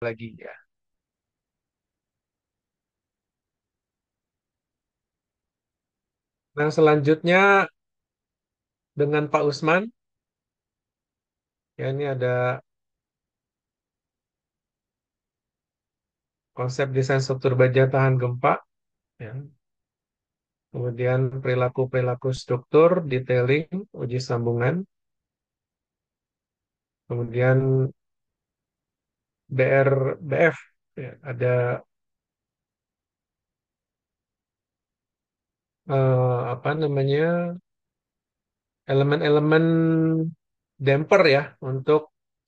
lagi ya. Nah, selanjutnya dengan Pak Usman, ya ini ada konsep desain struktur baja tahan gempa, ya. Kemudian perilaku-perilaku struktur, detailing, uji sambungan, kemudian BRBF, ya, ada apa namanya elemen-elemen damper ya untuk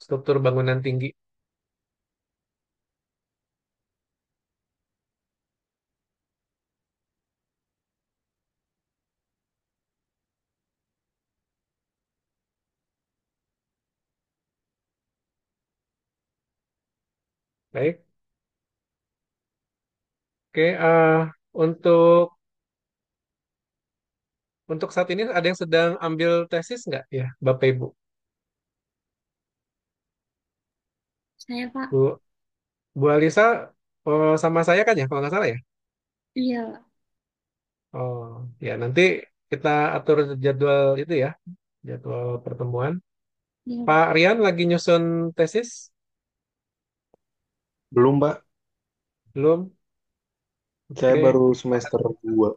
struktur bangunan tinggi. Baik, oke. Untuk saat ini ada yang sedang ambil tesis nggak ya, Bapak Ibu? Saya, Pak. Bu, Bu Alisa sama saya kan ya, kalau nggak salah ya? Iya, Oh, ya nanti kita atur jadwal itu ya, jadwal pertemuan. iya, Pak Pak. Rian lagi nyusun tesis? Belum, Mbak. Belum? Saya Oke, baru semester 2.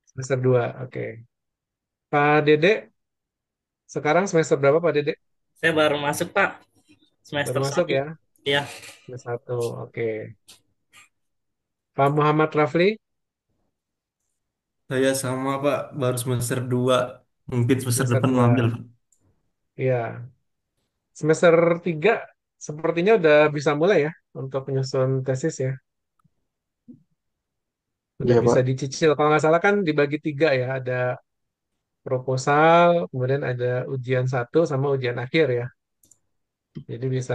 semester 2. Oke. Pak Dede, sekarang semester berapa Pak Dede? Saya baru masuk, Pak, Baru semester masuk satu. ya? Iya, Semester 1, oke. Pak Muhammad Rafli, Saya sama Pak, baru semester 2. Mungkin semester semester depan mau ambil, 2. Pak. Iya. Semester 3 sepertinya udah bisa mulai ya untuk menyusun tesis ya. Udah Iya, bisa Pak. dicicil. Kalau nggak salah kan dibagi 3 ya. Ada proposal, kemudian ada ujian satu sama ujian akhir ya. Jadi bisa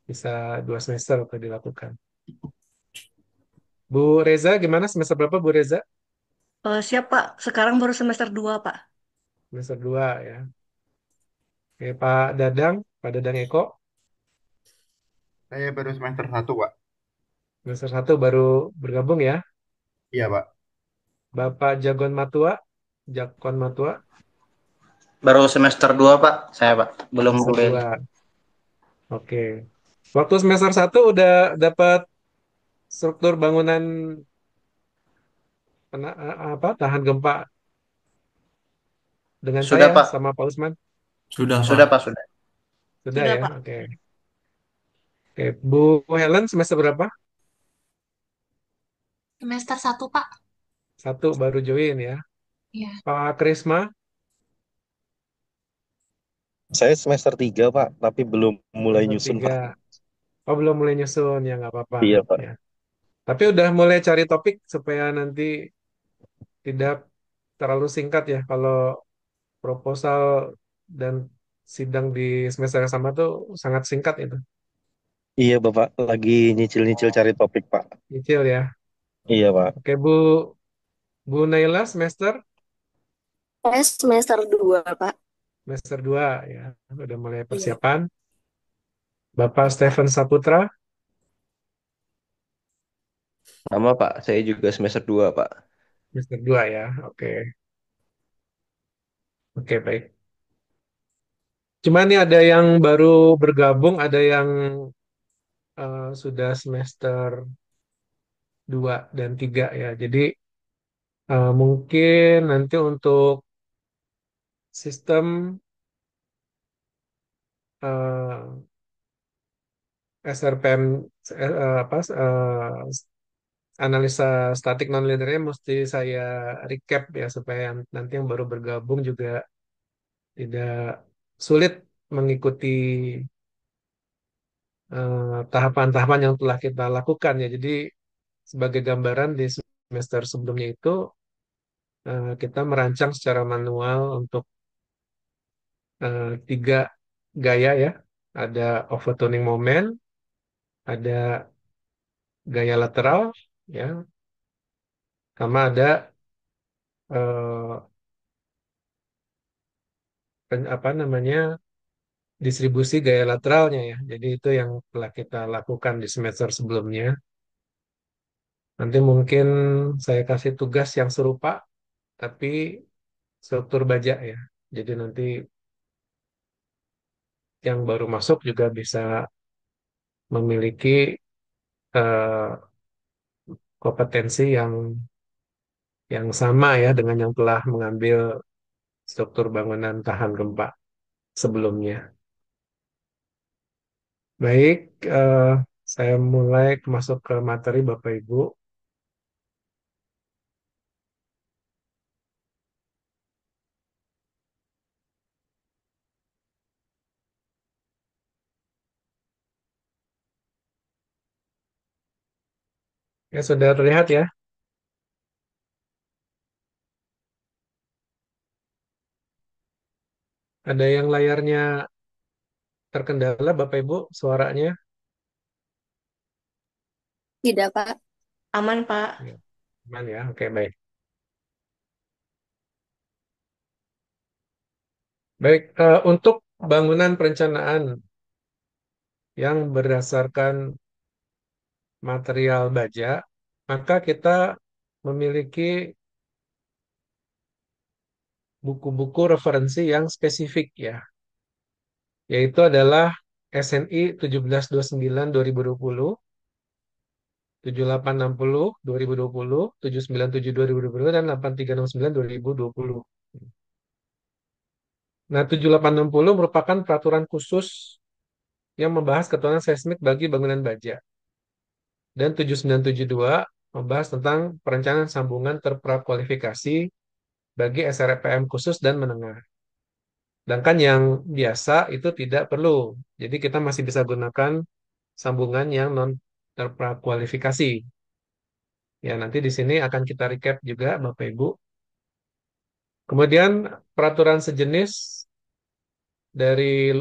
bisa 2 semester untuk dilakukan. Bu Reza, gimana semester berapa Bu Reza? Siap, Pak. Sekarang baru semester 2, Pak. Semester 2 ya. Oke, Pak Dadang Eko, Saya baru semester 1, Pak. semester 1 baru bergabung ya. Iya, Pak. Bapak Jakon Matua, Baru semester 2 Pak, saya Pak. Belum semester kuliah. 2. Oke. Waktu semester 1 udah dapat struktur bangunan apa tahan gempa dengan Sudah saya Pak, sama Pak Usman. Sudah Pak. sudah Pak, sudah. Sudah Sudah, ya. Pak. Oke. Oke. Bu Helen semester berapa? Semester 1, Pak. Satu baru join ya. Iya. Pak Krisma Saya semester 3 Pak, tapi belum mulai semester nyusun, Pak. 3. Oh, belum mulai nyusun ya nggak apa-apa Iya, Pak. ya. Tapi udah mulai cari topik supaya nanti tidak terlalu singkat ya. Kalau proposal dan sidang di semester yang sama tuh sangat singkat itu. Iya, Bapak. Lagi nyicil-nyicil cari topik, Pak. Kecil ya. Iya, Pak. Oke, Bu Naila Saya semester 2 Pak. semester 2 ya. Udah mulai Iya. persiapan. Bapak Stephen Saputra Sama Pak, saya juga semester 2 Pak. semester 2 ya. Oke. Oke, baik. Cuman nih ada yang baru bergabung, ada yang sudah semester 2 dan 3 ya. Jadi mungkin nanti untuk sistem eh, SRPM apa analisa statik nonlinearnya mesti saya recap ya supaya nanti yang baru bergabung juga tidak sulit mengikuti tahapan-tahapan yang telah kita lakukan ya. Jadi sebagai gambaran di semester sebelumnya itu kita merancang secara manual untuk 3 gaya ya. Ada overtoning moment, ada gaya lateral, ya, sama ada eh, apa namanya distribusi gaya lateralnya ya. Jadi itu yang telah kita lakukan di semester sebelumnya. Nanti mungkin saya kasih tugas yang serupa, tapi struktur baja ya. Jadi nanti yang baru masuk juga bisa memiliki eh, kompetensi yang sama ya dengan yang telah mengambil struktur bangunan tahan gempa sebelumnya. Baik, saya mulai masuk ke materi Bapak Ibu. Ya, sudah terlihat ya. Ada yang layarnya terkendala Bapak Ibu suaranya? Tidak, Pak. Aman, Pak. Ya, aman ya. Oke, baik. Baik, untuk bangunan perencanaan yang berdasarkan material baja, maka kita memiliki buku-buku referensi yang spesifik ya, yaitu adalah SNI 1729 2020, 7860 2020, 797 2020, dan 8369 2020. Nah, 7860 merupakan peraturan khusus yang membahas ketentuan seismik bagi bangunan baja. Dan 7972 membahas tentang perencanaan sambungan terprakualifikasi bagi SRPM khusus dan menengah. Sedangkan yang biasa itu tidak perlu. Jadi kita masih bisa gunakan sambungan yang non terprakualifikasi. Ya, nanti di sini akan kita recap juga Bapak Ibu. Kemudian peraturan sejenis dari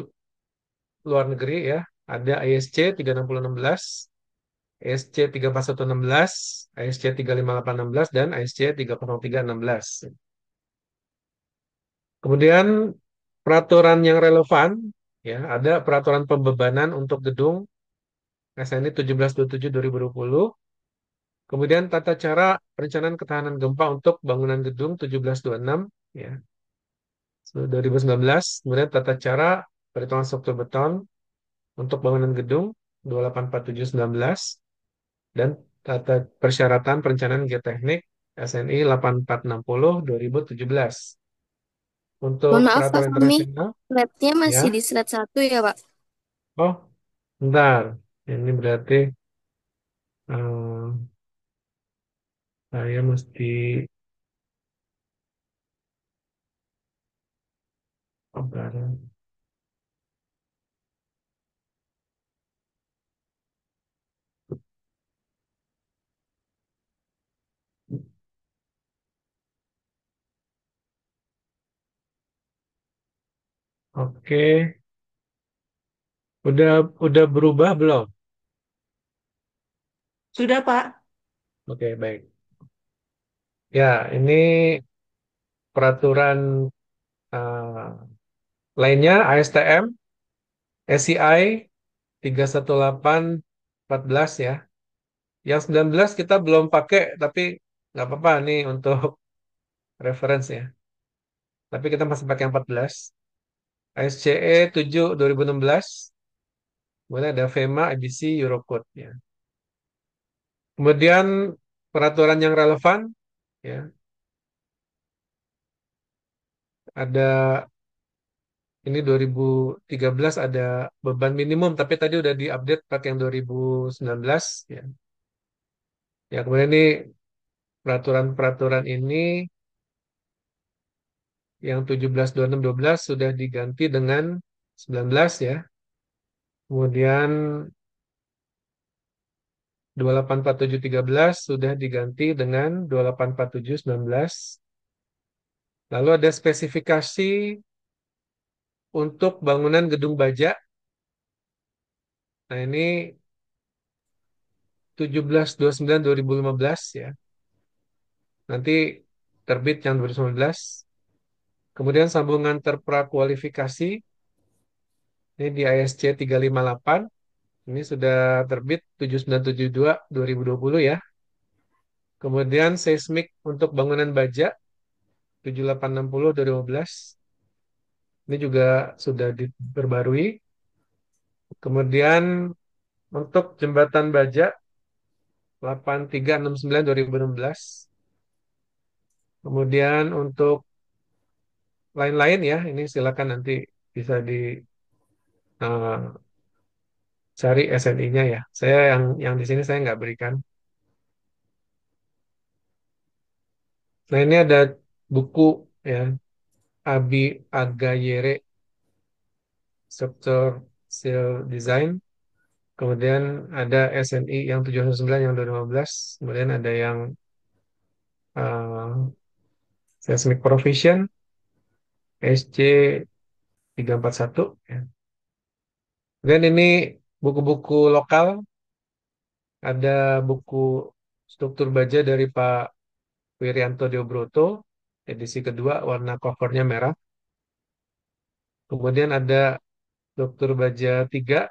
luar negeri ya, ada ISC 36016, ISC 34116, ISC 35816, dan ISC 30316. Kemudian peraturan yang relevan, ya ada peraturan pembebanan untuk gedung SNI 1727 2020. Kemudian tata cara perencanaan ketahanan gempa untuk bangunan gedung 1726 ya 2019. Kemudian tata cara perhitungan struktur beton untuk bangunan gedung 2847/19 dan tata persyaratan perencanaan geoteknik SNI 8460 2017. Untuk Mohon maaf, Pak peraturan Fahmi. internasional Slide-nya masih ya. di slide 1 ya, Pak? Oh, bentar. Ini berarti eh, saya mesti bentar. Oke, udah berubah belum? Sudah, Pak. Oke, baik. Ya, ini peraturan eh, lainnya ASTM SCI 31814 ya. Yang 19 kita belum pakai, tapi nggak apa-apa nih untuk reference ya. Tapi kita masih pakai yang 14. ASCE 7 2016. Kemudian ada FEMA, IBC, Eurocode ya. Kemudian peraturan yang relevan ya, ada ini 2013 ada beban minimum, tapi tadi udah diupdate pakai yang 2019 ya. Ya, kemudian ini peraturan-peraturan ini yang 172612 sudah diganti dengan 19 ya. Kemudian 284713 sudah diganti dengan 284719. Lalu ada spesifikasi untuk bangunan gedung baja. Nah, ini 1729 2015 ya. Nanti terbit yang 2019. Kemudian sambungan terprakualifikasi Ini di ISC 358. Ini sudah terbit 7972 2020 ya. Kemudian seismik untuk bangunan baja 7860 2015. Ini juga sudah diperbarui. Kemudian untuk jembatan baja 8369 2016. Kemudian untuk lain-lain ya, ini silakan nanti bisa dicari SNI-nya ya. Saya yang di sini saya nggak berikan. Nah ini ada buku ya, Abi Agayere Structural Design. Kemudian ada SNI yang 709 yang 2015. Kemudian ada yang uh, Seismic Provision SC 341 ya. Dan ini buku-buku lokal, ada buku struktur baja dari Pak Wirianto Diobroto, edisi kedua, warna covernya merah. Kemudian ada struktur baja 3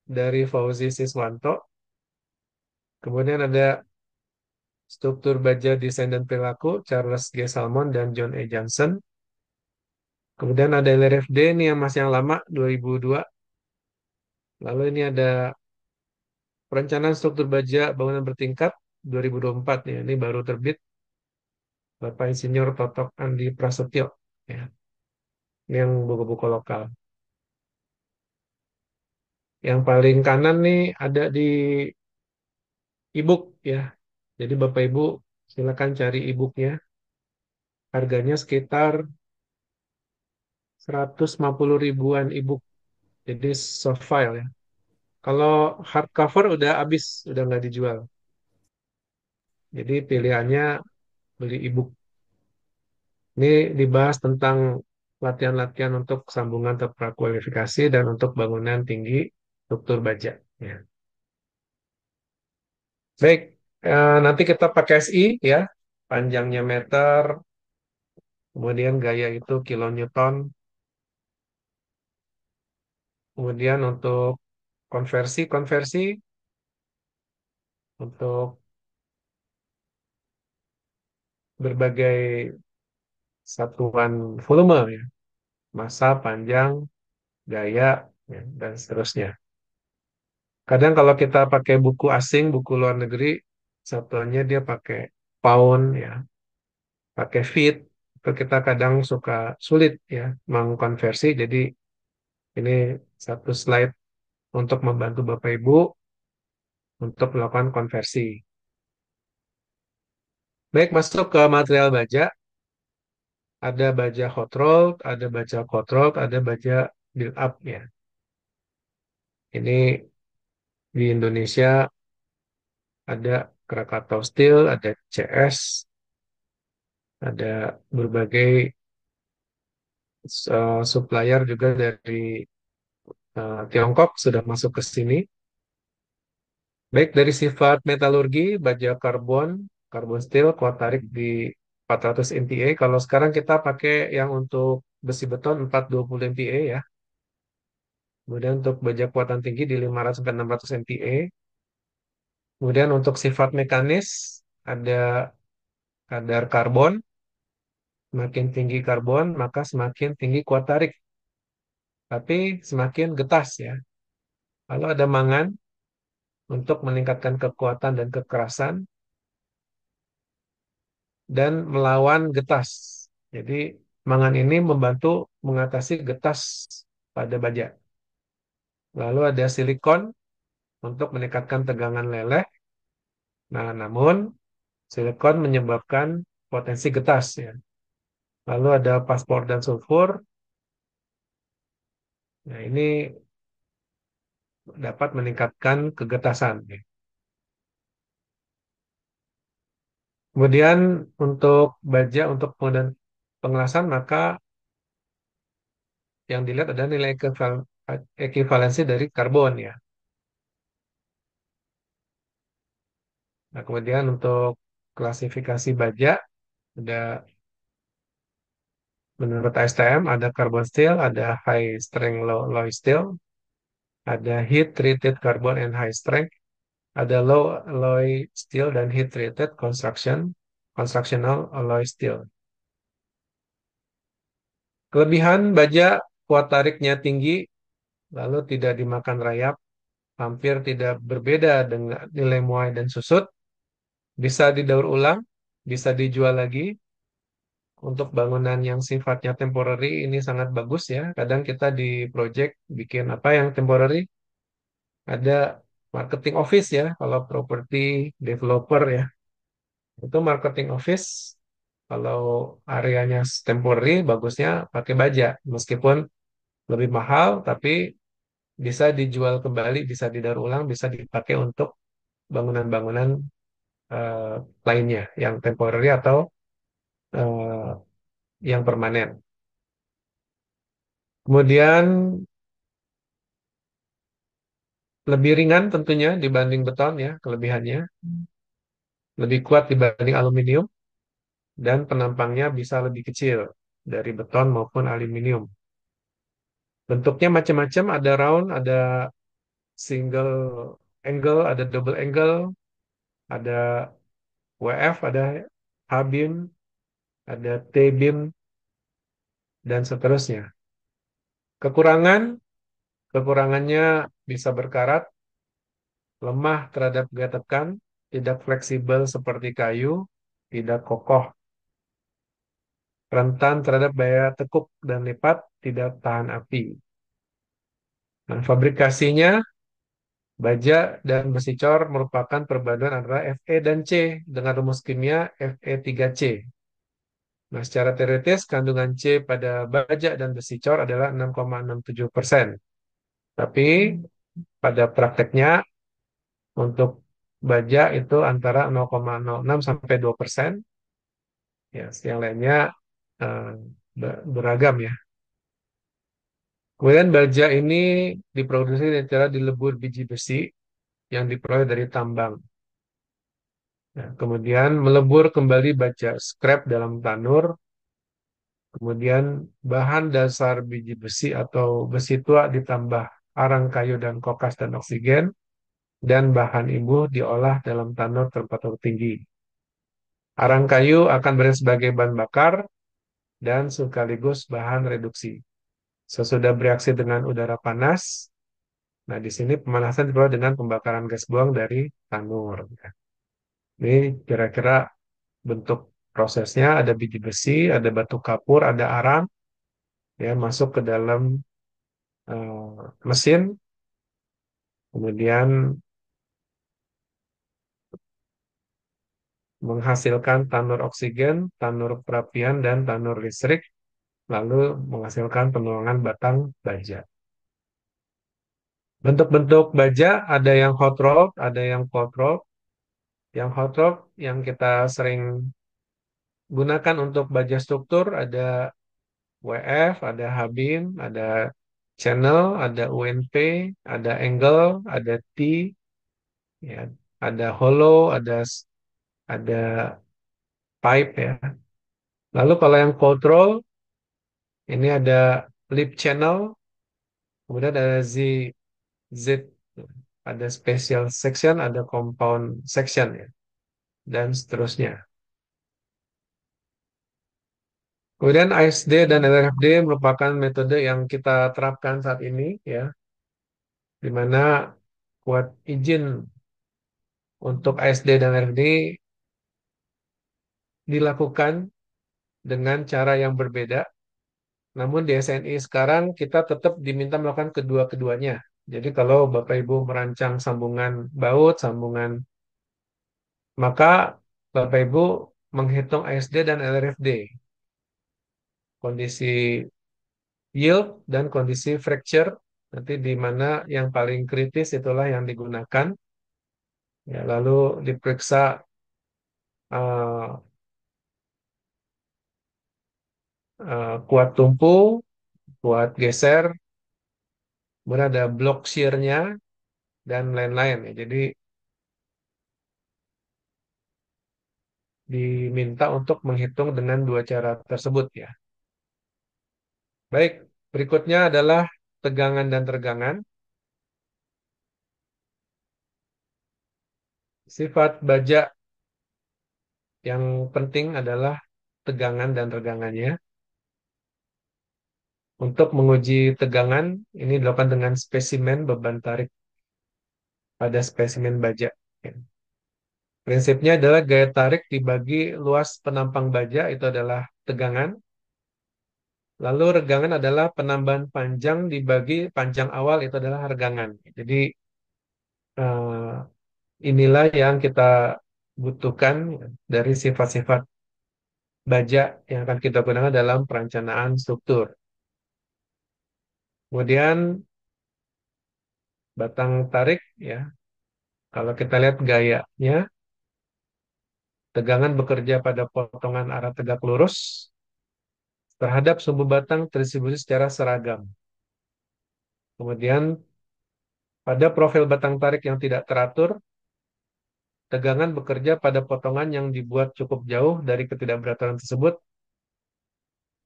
dari Fauzi Siswanto. Kemudian ada struktur baja desain dan perilaku Charles G. Salmon dan John E. Johnson. Kemudian ada LRFD ini yang masih yang lama 2002. Lalu ini ada perencanaan struktur baja bangunan bertingkat 2024 ya. Ini baru terbit Bapak Insinyur Totok Andi Prasetyo ya. Ini yang buku-buku lokal. Yang paling kanan nih ada di e-book ya. Jadi Bapak Ibu silakan cari e-booknya. Harganya sekitar 150 ribuan e-book. Jadi soft file ya. Kalau hardcover udah habis, udah nggak dijual. Jadi pilihannya beli e-book. Ini dibahas tentang latihan-latihan untuk sambungan terprakualifikasi dan untuk bangunan tinggi struktur baja. Ya. Baik, nanti kita pakai SI ya, panjangnya meter, kemudian gaya itu kilonewton, kemudian untuk konversi untuk berbagai satuan volume ya, massa, panjang, gaya, ya, dan seterusnya. Kadang kalau kita pakai buku asing, buku luar negeri, satuannya dia pakai pound ya, pakai feet, itu kita kadang suka sulit ya mengkonversi. Jadi ini satu slide untuk membantu Bapak Ibu untuk melakukan konversi. Baik, masuk ke material baja. Ada baja hot rolled, ada baja cold rolled, ada baja build up ya. Ini di Indonesia ada Krakatau Steel, ada CS, ada berbagai supplier juga dari Tiongkok sudah masuk ke sini. Baik dari sifat metalurgi, baja karbon, karbon steel, kuat tarik di 400 MPa. Kalau sekarang kita pakai yang untuk besi beton 420 MPa ya. Kemudian untuk baja kuatan tinggi di 500 sampai 600 MPa. Kemudian untuk sifat mekanis ada kadar karbon. Semakin tinggi karbon, maka semakin tinggi kuat tarik. Tapi semakin getas ya. Lalu ada mangan untuk meningkatkan kekuatan dan kekerasan dan melawan getas. Jadi mangan ini membantu mengatasi getas pada baja. Lalu ada silikon untuk meningkatkan tegangan leleh. Nah, namun silikon menyebabkan potensi getas ya. Lalu ada paspor dan sulfur. Nah, ini dapat meningkatkan kegetasan ya. Kemudian untuk baja untuk pengelasan maka yang dilihat adalah nilai ekivalensi dari karbon ya. Nah, kemudian untuk klasifikasi baja ada Menurut ASTM ada carbon steel, ada high strength low alloy steel, ada heat treated carbon and high strength, ada low alloy steel dan heat treated constructional alloy steel. Kelebihan baja, kuat tariknya tinggi, lalu tidak dimakan rayap, hampir tidak berbeda dengan nilai muai dan susut, bisa didaur ulang, bisa dijual lagi. Untuk bangunan yang sifatnya temporary ini sangat bagus ya. Kadang kita di project bikin apa yang temporary, ada marketing office ya, kalau property developer ya. Itu marketing office, kalau areanya temporary, bagusnya pakai baja. Meskipun lebih mahal, tapi bisa dijual kembali, bisa didaur ulang, bisa dipakai untuk bangunan-bangunan eh, lainnya, yang temporary atau eh, yang permanen. Kemudian lebih ringan tentunya dibanding beton ya, kelebihannya. Lebih kuat dibanding aluminium, dan penampangnya bisa lebih kecil dari beton maupun aluminium. Bentuknya macam-macam, ada round, ada single angle, ada double angle, ada WF, ada H-beam, ada T-beam, dan seterusnya. Kekurangan, kekurangannya bisa berkarat, lemah terhadap gaya tekan, tidak fleksibel seperti kayu, tidak kokoh, rentan terhadap daya tekuk dan lipat, tidak tahan api. Nah, fabrikasinya, baja dan besi cor merupakan perpaduan antara Fe dan C dengan rumus kimia Fe3C. Nah, secara teoritis, kandungan C pada baja dan besi cor adalah 6,67%. Tapi pada prakteknya, untuk baja itu antara 0,06 sampai 2%. Ya, yang lainnya eh, beragam ya. Kemudian baja ini diproduksi dengan cara dilebur biji besi yang diperoleh dari tambang. Nah, kemudian melebur kembali baja scrap dalam tanur. Kemudian bahan dasar biji besi atau besi tua ditambah arang kayu dan kokas dan oksigen. Dan bahan imbuh diolah dalam tanur temperatur tinggi. Arang kayu akan berfungsi sebagai bahan bakar dan sekaligus bahan reduksi. Sesudah bereaksi dengan udara panas, nah di sini pemanasan diperoleh dengan pembakaran gas buang dari tanur. Ini kira-kira bentuk prosesnya, ada biji besi, ada batu kapur, ada arang, ya masuk ke dalam mesin, kemudian menghasilkan tanur oksigen, tanur perapian, dan tanur listrik, lalu menghasilkan penuangan batang baja. Bentuk-bentuk baja ada yang hot rolled, ada yang cold rolled. Yang hot rolled yang kita sering gunakan untuk baja struktur ada WF, ada H-beam, ada channel, ada UNP, ada angle, ada T, ya, ada hollow, ada pipe ya. Lalu kalau yang cold roll ini ada lip channel, kemudian ada Z, ada special section, ada compound section ya, dan seterusnya. Kemudian ASD dan LRFD merupakan metode yang kita terapkan saat ini ya, di mana kuat izin untuk ASD dan LRFD dilakukan dengan cara yang berbeda. Namun di SNI sekarang kita tetap diminta melakukan kedua-keduanya. Jadi kalau Bapak Ibu merancang sambungan baut, maka Bapak Ibu menghitung ASD dan LRFD, kondisi yield dan kondisi fracture, nanti di mana yang paling kritis itulah yang digunakan. Ya, lalu diperiksa uh, kuat tumpu, kuat geser, kemudian ada block shear-nya, dan lain-lain ya. Jadi diminta untuk menghitung dengan dua cara tersebut ya. Baik, berikutnya adalah tegangan dan regangan. Sifat baja yang penting adalah tegangan dan regangannya. Untuk menguji tegangan, ini dilakukan dengan spesimen beban tarik pada spesimen baja. Ya. Prinsipnya adalah gaya tarik dibagi luas penampang baja, itu adalah tegangan. Lalu regangan adalah penambahan panjang dibagi panjang awal, itu adalah regangan. Jadi eh, inilah yang kita butuhkan dari sifat-sifat baja yang akan kita gunakan dalam perencanaan struktur. Kemudian batang tarik, ya, kalau kita lihat gayanya, tegangan bekerja pada potongan arah tegak lurus terhadap sumbu batang terdistribusi secara seragam. Kemudian pada profil batang tarik yang tidak teratur, tegangan bekerja pada potongan yang dibuat cukup jauh dari ketidakberaturan tersebut,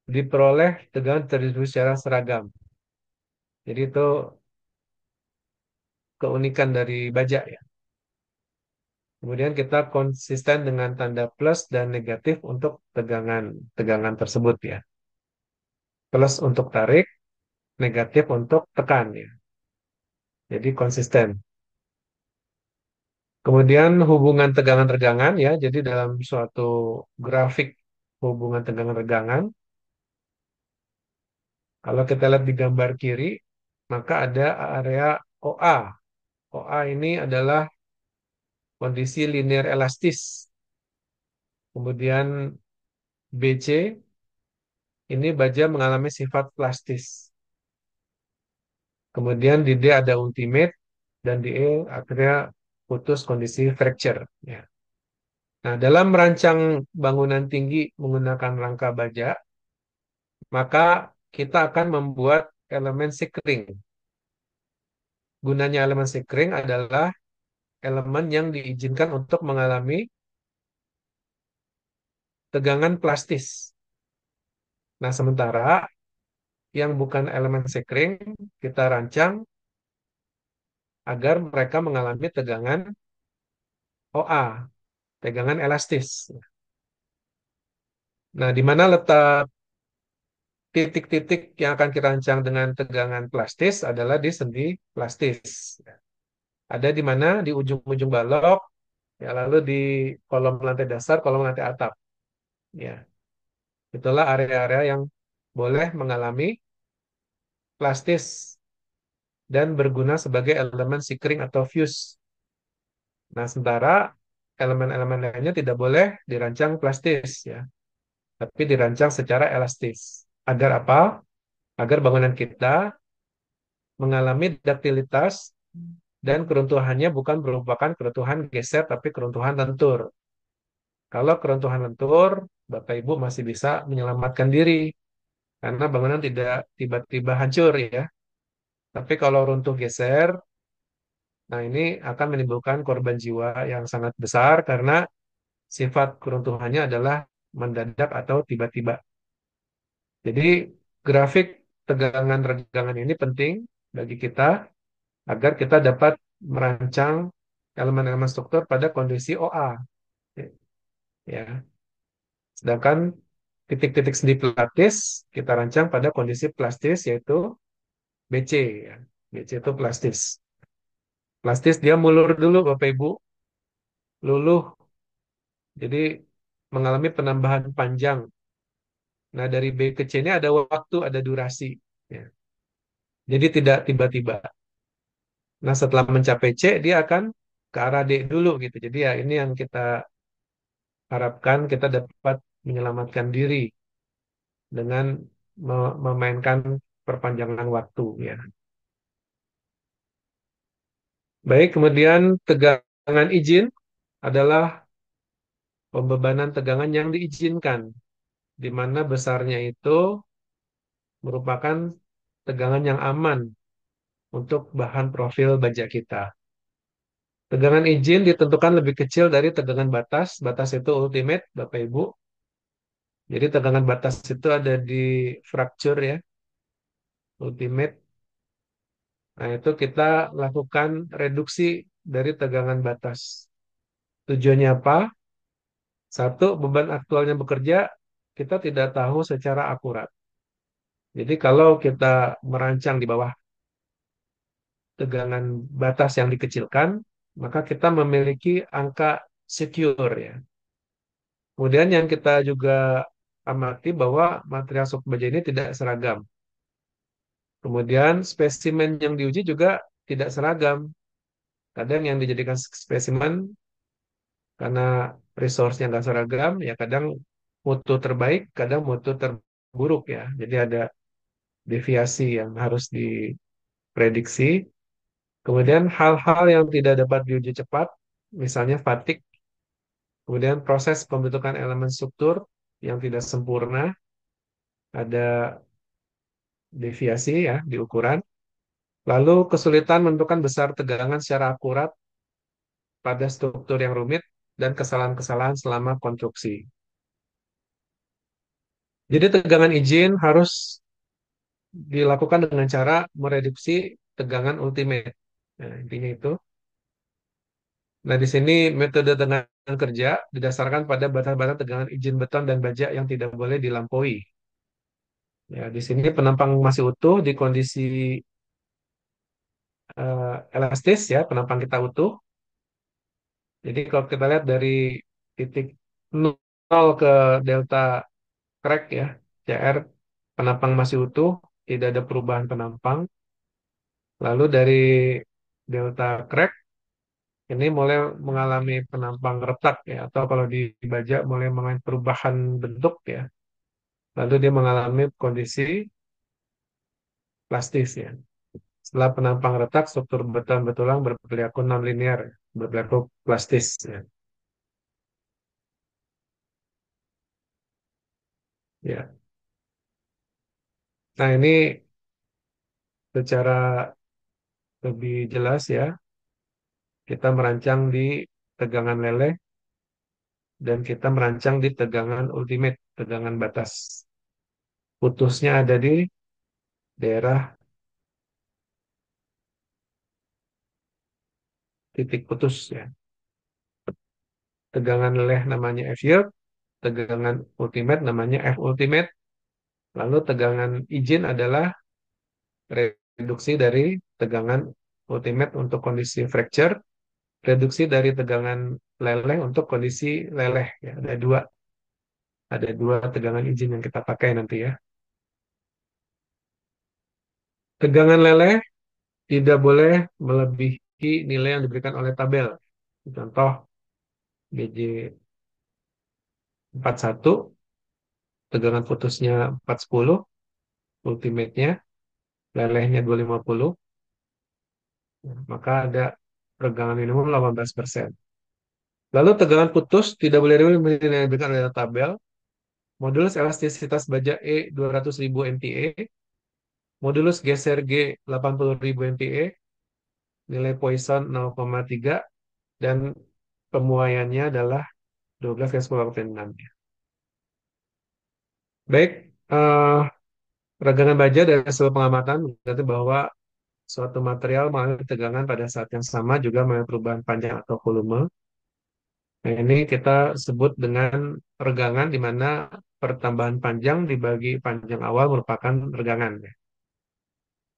diperoleh tegangan terdistribusi secara seragam. Jadi itu keunikan dari baja, ya. Kemudian kita konsisten dengan tanda plus dan negatif untuk tegangan tersebut, ya. Plus untuk tarik, negatif untuk tekan, ya. Jadi konsisten. Kemudian hubungan tegangan-regangan, ya. Jadi dalam suatu grafik hubungan tegangan-regangan, kalau kita lihat di gambar kiri, maka ada area OA. OA ini adalah kondisi linear elastis. Kemudian BC, ini baja mengalami sifat plastis. Kemudian di D ada ultimate, dan di E akhirnya putus kondisi fracture. Ya. Nah, dalam merancang bangunan tinggi menggunakan rangka baja, maka kita akan membuat elemen sikring. Gunanya elemen sikring adalah elemen yang diizinkan untuk mengalami tegangan plastis. Nah, sementara yang bukan elemen sikring, kita rancang agar mereka mengalami tegangan OA, tegangan elastis. Nah, di mana letak titik-titik yang akan kita rancang dengan tegangan plastis adalah di sendi plastis. Ada di mana? Di ujung-ujung balok, ya, lalu di kolom lantai dasar, kolom lantai atap. Ya, itulah area-area yang boleh mengalami plastis dan berguna sebagai elemen sikring atau fuse. Nah, sementara elemen-elemen lainnya tidak boleh dirancang plastis, ya, tapi dirancang secara elastis. Agar apa? Agar bangunan kita mengalami duktilitas dan keruntuhannya bukan merupakan keruntuhan geser, tapi keruntuhan lentur. Kalau keruntuhan lentur, Bapak Ibu masih bisa menyelamatkan diri karena bangunan tidak tiba-tiba hancur, ya. Tapi kalau runtuh geser, nah ini akan menimbulkan korban jiwa yang sangat besar karena sifat keruntuhannya adalah mendadak atau tiba-tiba. Jadi grafik tegangan-regangan ini penting bagi kita agar kita dapat merancang elemen-elemen struktur pada kondisi OA. Ya. Sedangkan titik-titik sendi plastis kita rancang pada kondisi plastis yaitu BC. Ya. BC itu plastis. Plastis dia mulur dulu Bapak Ibu, luluh. Jadi mengalami penambahan panjang. Nah, dari B ke C ini ada waktu, ada durasi. Ya. Jadi tidak tiba-tiba. Nah, setelah mencapai C, dia akan ke arah D dulu gitu. Jadi ya ini yang kita harapkan kita dapat menyelamatkan diri dengan memainkan perpanjangan waktu, ya. Baik, kemudian tegangan izin adalah pembebanan tegangan yang diizinkan, di mana besarnya itu merupakan tegangan yang aman untuk bahan profil baja kita. Tegangan izin ditentukan lebih kecil dari tegangan batas. Batas itu ultimate, Bapak Ibu. Jadi tegangan batas itu ada di fracture, ya. ultimate. Nah, itu kita lakukan reduksi dari tegangan batas. Tujuannya apa? Satu, beban aktualnya bekerja, kita tidak tahu secara akurat. Jadi kalau kita merancang di bawah tegangan batas yang dikecilkan, maka kita memiliki angka secure ya. Kemudian yang kita juga amati bahwa material suku baja ini tidak seragam. Kemudian spesimen yang diuji juga tidak seragam. Kadang yang dijadikan spesimen karena resource-nya nggak seragam, ya kadang mutu terbaik, kadang mutu terburuk ya. Jadi ada deviasi yang harus diprediksi. Kemudian hal-hal yang tidak dapat diuji cepat, misalnya fatigue, kemudian proses pembentukan elemen struktur yang tidak sempurna, ada deviasi ya di ukuran. Lalu kesulitan menentukan besar tegangan secara akurat pada struktur yang rumit dan kesalahan-kesalahan selama konstruksi. Jadi tegangan izin harus dilakukan dengan cara mereduksi tegangan ultimate. Nah, intinya itu. Nah, di sini metode tegangan kerja didasarkan pada batas-batas tegangan izin beton dan baja yang tidak boleh dilampaui. Ya, di sini penampang masih utuh di kondisi elastis ya, penampang kita utuh. Jadi kalau kita lihat dari titik 0 ke delta crack ya, CR penampang masih utuh, tidak ada perubahan penampang. Lalu dari delta crack ini mulai mengalami penampang retak ya, atau kalau di baja mulai mengalami perubahan bentuk ya. Lalu dia mengalami kondisi plastis ya. Setelah penampang retak, struktur beton betulang berperilaku non-linear, berperilaku plastis ya. Ya. Nah, ini secara lebih jelas ya, kita merancang di tegangan leleh dan kita merancang di tegangan ultimate, tegangan batas. Putusnya ada di daerah titik putus ya. Tegangan leleh namanya F yield, tegangan ultimate namanya F ultimate, lalu tegangan izin adalah reduksi dari tegangan ultimate untuk kondisi fracture, reduksi dari tegangan leleh untuk kondisi leleh ya. Ada dua tegangan izin yang kita pakai nanti ya. Tegangan leleh tidak boleh melebihi nilai yang diberikan oleh tabel. Contoh BJ 41, tegangan putusnya 410, ultimate-nya, lelehnya 250, maka ada tegangan minimum 18%. Lalu tegangan putus tidak boleh lebih dari yang diberikan oleh tabel. Modulus elastisitas baja E 200.000 MPa, modulus geser G 80.000 MPa, nilai Poisson 0,3, dan pemuaiannya adalah 12 × 10⁻⁶. Baik, regangan baja dari hasil pengamatan berarti bahwa suatu material mengalami tegangan pada saat yang sama juga mengalami perubahan panjang atau volume. Nah, ini kita sebut dengan regangan di mana pertambahan panjang dibagi panjang awal merupakan regangan.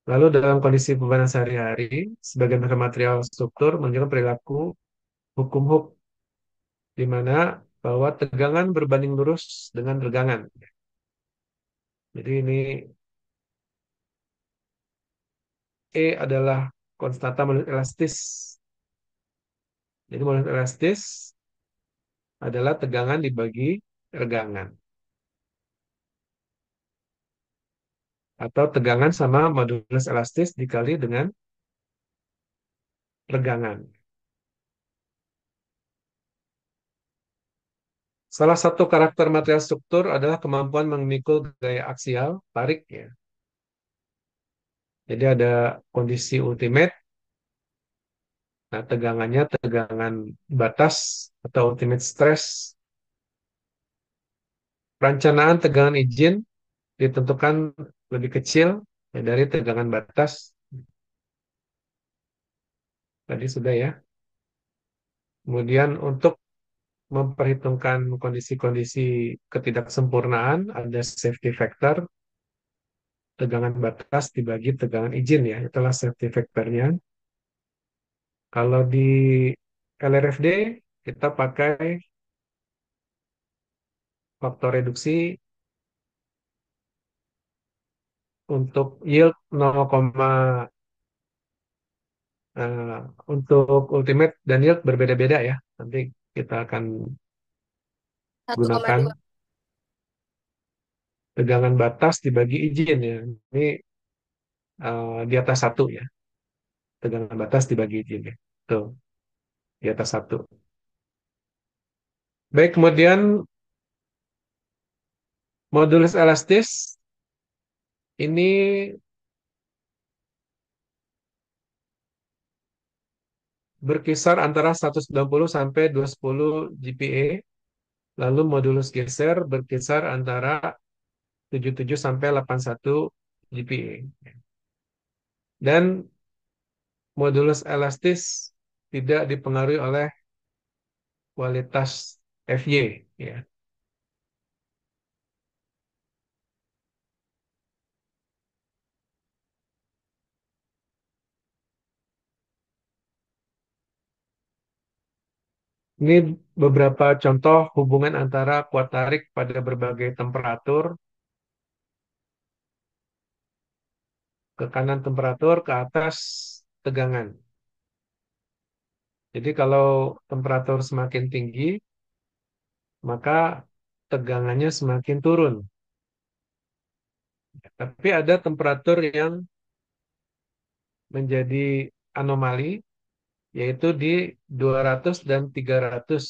Lalu dalam kondisi pembebanan sehari-hari, sebagian besar material struktur menunjukkan perilaku hukum Hooke, di mana bahwa tegangan berbanding lurus dengan regangan. Jadi ini E adalah konstanta molecular elastis. Jadi molecular elastis adalah tegangan dibagi regangan. Atau tegangan sama modulus elastis dikali dengan regangan. Salah satu karakter material struktur adalah kemampuan memikul gaya aksial, tarik ya. Jadi ada kondisi ultimate, nah tegangannya tegangan batas atau ultimate stress. Perencanaan tegangan izin ditentukan lebih kecil Ya, dari tegangan batas tadi sudah ya. Kemudian untuk memperhitungkan kondisi-kondisi ketidaksempurnaan, ada safety factor, tegangan batas dibagi tegangan izin ya, itulah safety factornya. Kalau di LRFD kita pakai faktor reduksi untuk yield 0, eh, untuk ultimate dan yield berbeda-beda ya. Nanti kita akan Satu koma gunakan dua. tegangan batas dibagi izin ya. Ini di atas satu ya. Tegangan batas dibagi izin ya. Tuh, di atas satu. Baik, kemudian modulus elastis ini berkisar antara 190 sampai 210 GPa. Lalu modulus geser berkisar antara 77 sampai 81 GPa. Dan modulus elastis tidak dipengaruhi oleh kualitas FY ya. Ini beberapa contoh hubungan antara kuat tarik pada berbagai temperatur, ke kanan temperatur, ke atas tegangan. Jadi kalau temperatur semakin tinggi, maka tegangannya semakin turun. Tapi ada temperatur yang menjadi anomali, yaitu di 200 dan 300.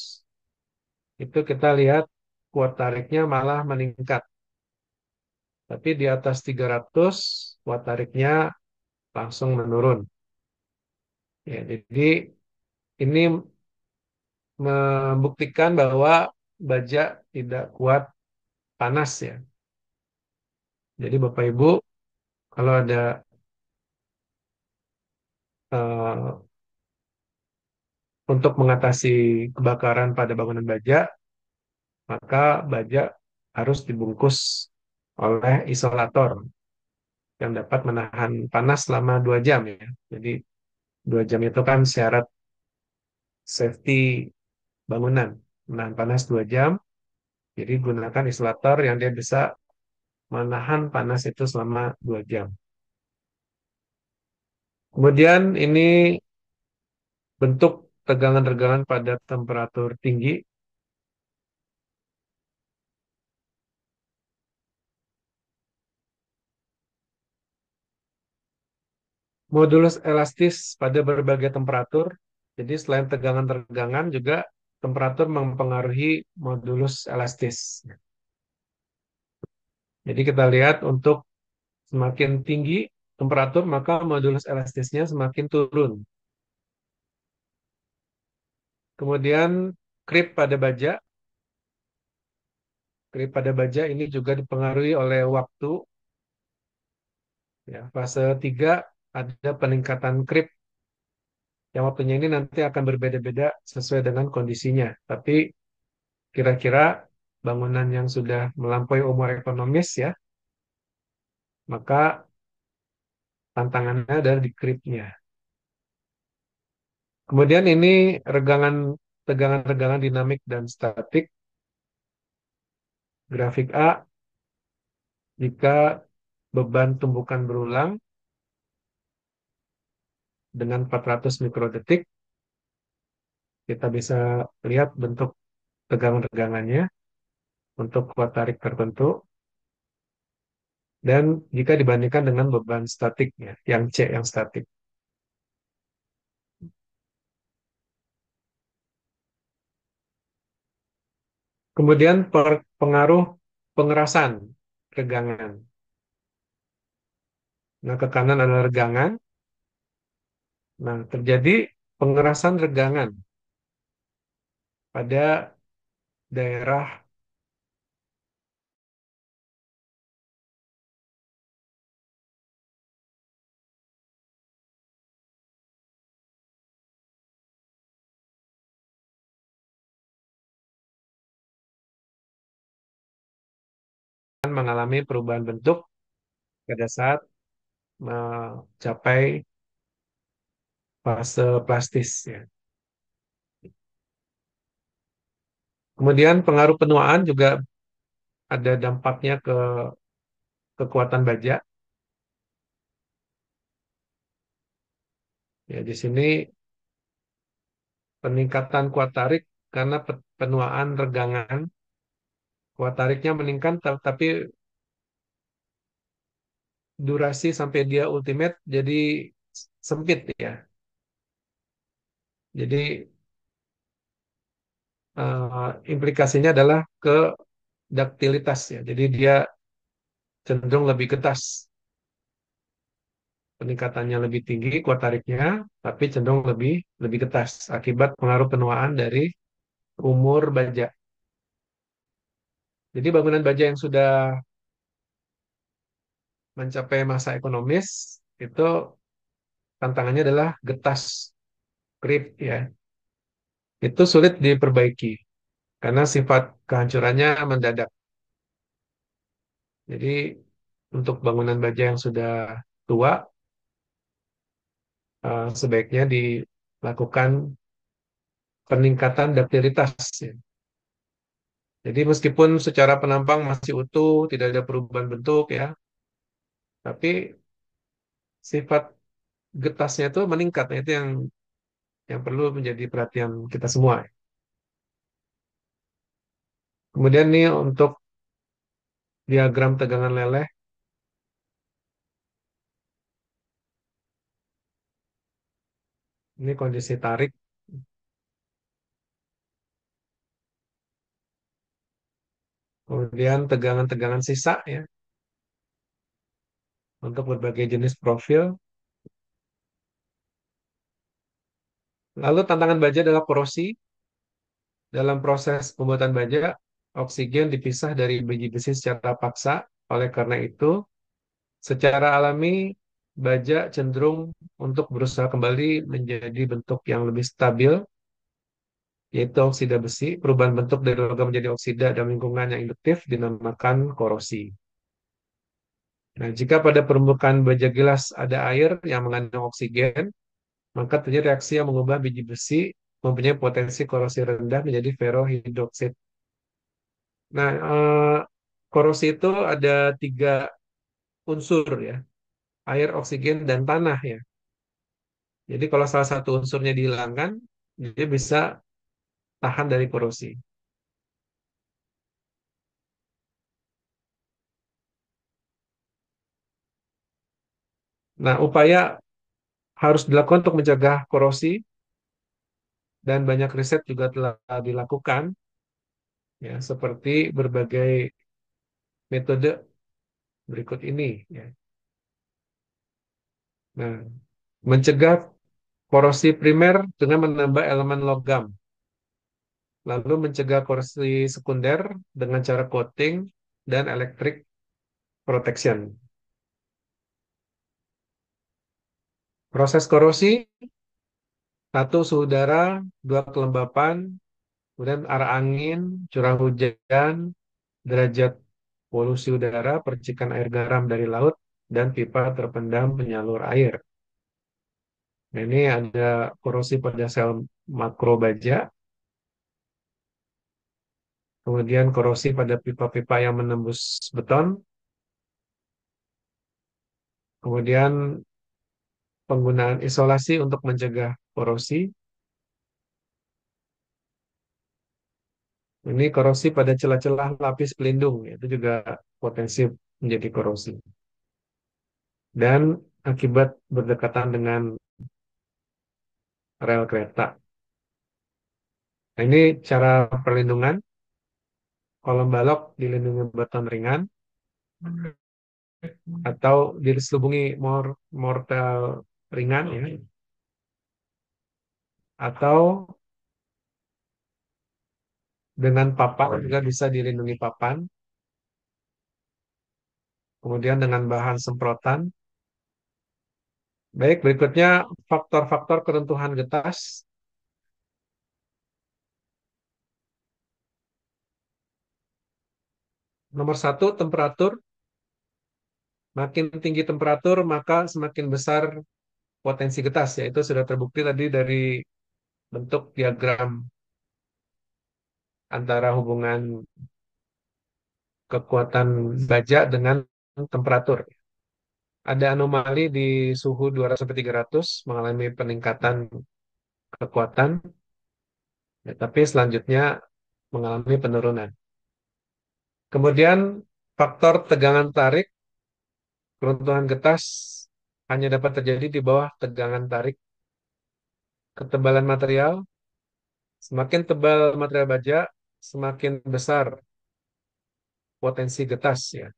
Itu kita lihat kuat tariknya malah meningkat. Tapi di atas 300, kuat tariknya langsung menurun. Ya, jadi ini membuktikan bahwa baja tidak kuat panas ya. Jadi Bapak Ibu, kalau ada eh, untuk mengatasi kebakaran pada bangunan baja, maka baja harus dibungkus oleh isolator yang dapat menahan panas selama 2 jam ya. Jadi 2 jam itu kan syarat safety bangunan, menahan panas 2 jam. Jadi gunakan isolator yang dia bisa menahan panas itu selama 2 jam. Kemudian ini bentuk tegangan-tegangan pada temperatur tinggi. Modulus elastis pada berbagai temperatur. Jadi selain tegangan-tegangan juga temperatur mempengaruhi modulus elastis. Jadi kita lihat untuk semakin tinggi temperatur maka modulus elastisnya semakin turun. Kemudian creep pada baja. Creep pada baja ini juga dipengaruhi oleh waktu. Ya, fase 3 ada peningkatan creep. Yang waktunya ini nanti akan berbeda-beda sesuai dengan kondisinya. Tapi kira-kira bangunan yang sudah melampaui umur ekonomis ya, maka tantangannya adalah di creep-nya. Kemudian ini tegangan-regangan dinamik dan statik. Grafik A, jika beban tumbukan berulang dengan 400 mikrodetik, kita bisa lihat bentuk tegangan-tegangannya untuk kuat tarik tertentu. Dan jika dibandingkan dengan beban statiknya, yang C, yang statik. Kemudian pengaruh pengerasan regangan. Nah, ke kanan adalah regangan. Nah, terjadi pengerasan regangan pada daerah mengalami perubahan bentuk pada saat mencapai fase plastis ya. Kemudian pengaruh penuaan juga ada dampaknya ke kekuatan baja. Ya, di sini peningkatan kuat tarik karena penuaan regangan, kuat tariknya meningkat, tapi durasi sampai dia ultimate jadi sempit ya. Jadi implikasinya adalah ke duktilitas ya. Jadi dia cenderung lebih getas. Peningkatannya lebih tinggi kuat tariknya, tapi cenderung lebih lebih getas akibat pengaruh penuaan dari umur baja. Jadi bangunan baja yang sudah mencapai masa ekonomis itu tantangannya adalah getas, krip ya. Itu sulit diperbaiki karena sifat kehancurannya mendadak. Jadi untuk bangunan baja yang sudah tua sebaiknya dilakukan peningkatan duktilitas ya. Jadi meskipun secara penampang masih utuh, tidak ada perubahan bentuk ya, tapi sifat getasnya itu meningkat. Nah, itu yang perlu menjadi perhatian kita semua. Kemudian nih untuk diagram tegangan leleh, ini kondisi tarik. Kemudian tegangan-tegangan sisa ya untuk berbagai jenis profil. Lalu tantangan baja adalah korosi. Dalam proses pembuatan baja, oksigen dipisah dari biji besi secara paksa. Oleh karena itu, secara alami baja cenderung untuk berusaha kembali menjadi bentuk yang lebih stabil, yaitu oksida besi. Perubahan bentuk dari logam menjadi oksida dalam lingkungan yang induktif dinamakan korosi. Nah, jika pada permukaan baja gelas ada air yang mengandung oksigen, maka terjadi reaksi yang mengubah biji besi mempunyai potensi korosi rendah menjadi ferrohidroksid. Nah, korosi itu ada tiga unsur ya, air, oksigen, dan tanah ya. Jadi kalau salah satu unsurnya dihilangkan, dia bisa tahan dari korosi. Nah, upaya harus dilakukan untuk mencegah korosi dan banyak riset juga telah dilakukan ya, seperti berbagai metode berikut ini ya. Nah, mencegah korosi primer dengan menambah elemen logam, lalu mencegah korosi sekunder dengan cara coating dan electric protection. Proses korosi, satu suhu udara, dua kelembapan, kemudian arah angin, curah hujan, derajat polusi udara, percikan air garam dari laut, dan pipa terpendam penyalur air. Nah, ini ada korosi pada sel makrobaja, kemudian korosi pada pipa-pipa yang menembus beton, kemudian penggunaan isolasi untuk mencegah korosi. Ini korosi pada celah-celah lapis pelindung, itu juga potensi menjadi korosi. Dan akibat berdekatan dengan rel kereta. Nah, ini cara perlindungan. Kolom balok dilindungi beton ringan atau diselubungi mortel ringan ya. Atau dengan papan juga bisa dilindungi papan. Kemudian dengan bahan semprotan. Baik, berikutnya faktor-faktor keruntuhan getas. Nomor satu, temperatur. Makin tinggi temperatur, maka semakin besar potensi getas. Ya, itu sudah terbukti tadi dari bentuk diagram antara hubungan kekuatan baja dengan temperatur. Ada anomali di suhu 200-300 mengalami peningkatan kekuatan, ya, tapi selanjutnya mengalami penurunan. Kemudian faktor tegangan tarik, keruntuhan getas hanya dapat terjadi di bawah tegangan tarik. Ketebalan material, semakin tebal material baja, semakin besar potensi getas ya.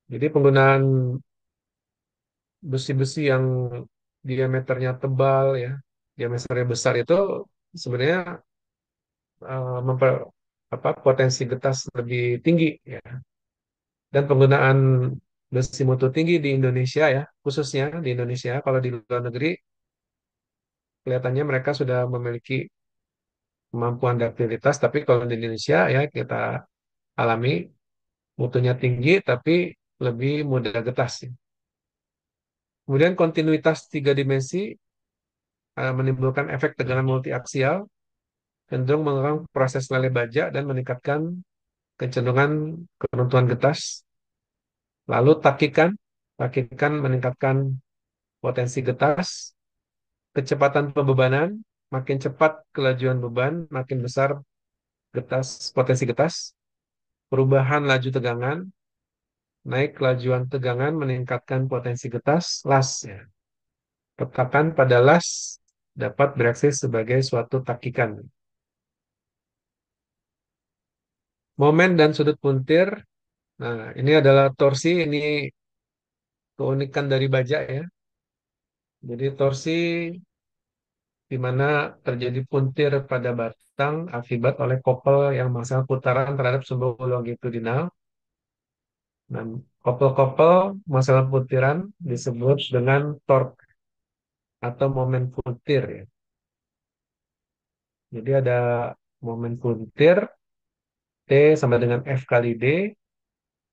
Jadi penggunaan besi-besi yang diameternya tebal ya, diameternya besar itu sebenarnya potensi getas lebih tinggi ya. Dan penggunaan besi mutu tinggi di Indonesia ya, khususnya di Indonesia, kalau di luar negeri kelihatannya mereka sudah memiliki kemampuan duktilitas, tapi kalau di Indonesia ya kita alami mutunya tinggi tapi lebih mudah getas ya. Kemudian kontinuitas tiga dimensi menimbulkan efek tegangan multiaksial, cenderung mengurang proses leleh baja dan meningkatkan kecenderungan keruntuhan getas. Lalu takikan, takikan meningkatkan potensi getas, kecepatan pembebanan, makin cepat kelajuan beban, makin besar getas, potensi getas, perubahan laju tegangan, naik kelajuan tegangan meningkatkan potensi getas, las ya. Retakan pada las dapat bereaksi sebagai suatu takikan. Momen dan sudut puntir. Nah, ini adalah torsi, ini keunikan dari baja ya. Jadi torsi di mana terjadi puntir pada batang akibat oleh kopel yang memasang putaran terhadap sumbu longitudinal. Dan kopel-kopel masalah puntiran disebut dengan torque atau momen puntir ya. Jadi ada momen puntir T sama dengan F kali D,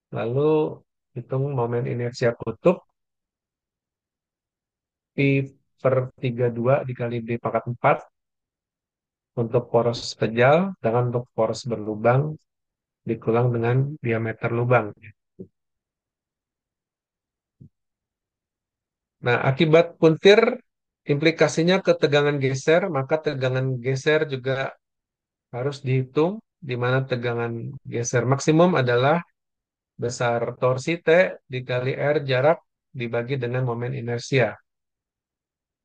lalu hitung momen inersia kutub Pi per 32 dikali D pangkat 4 untuk poros pejal, dengan untuk poros berlubang dikulang dengan diameter lubang. Nah, akibat puntir implikasinya ke tegangan geser, maka tegangan geser juga harus dihitung, di mana tegangan geser maksimum adalah besar torsi T dikali R jarak dibagi dengan momen inersia.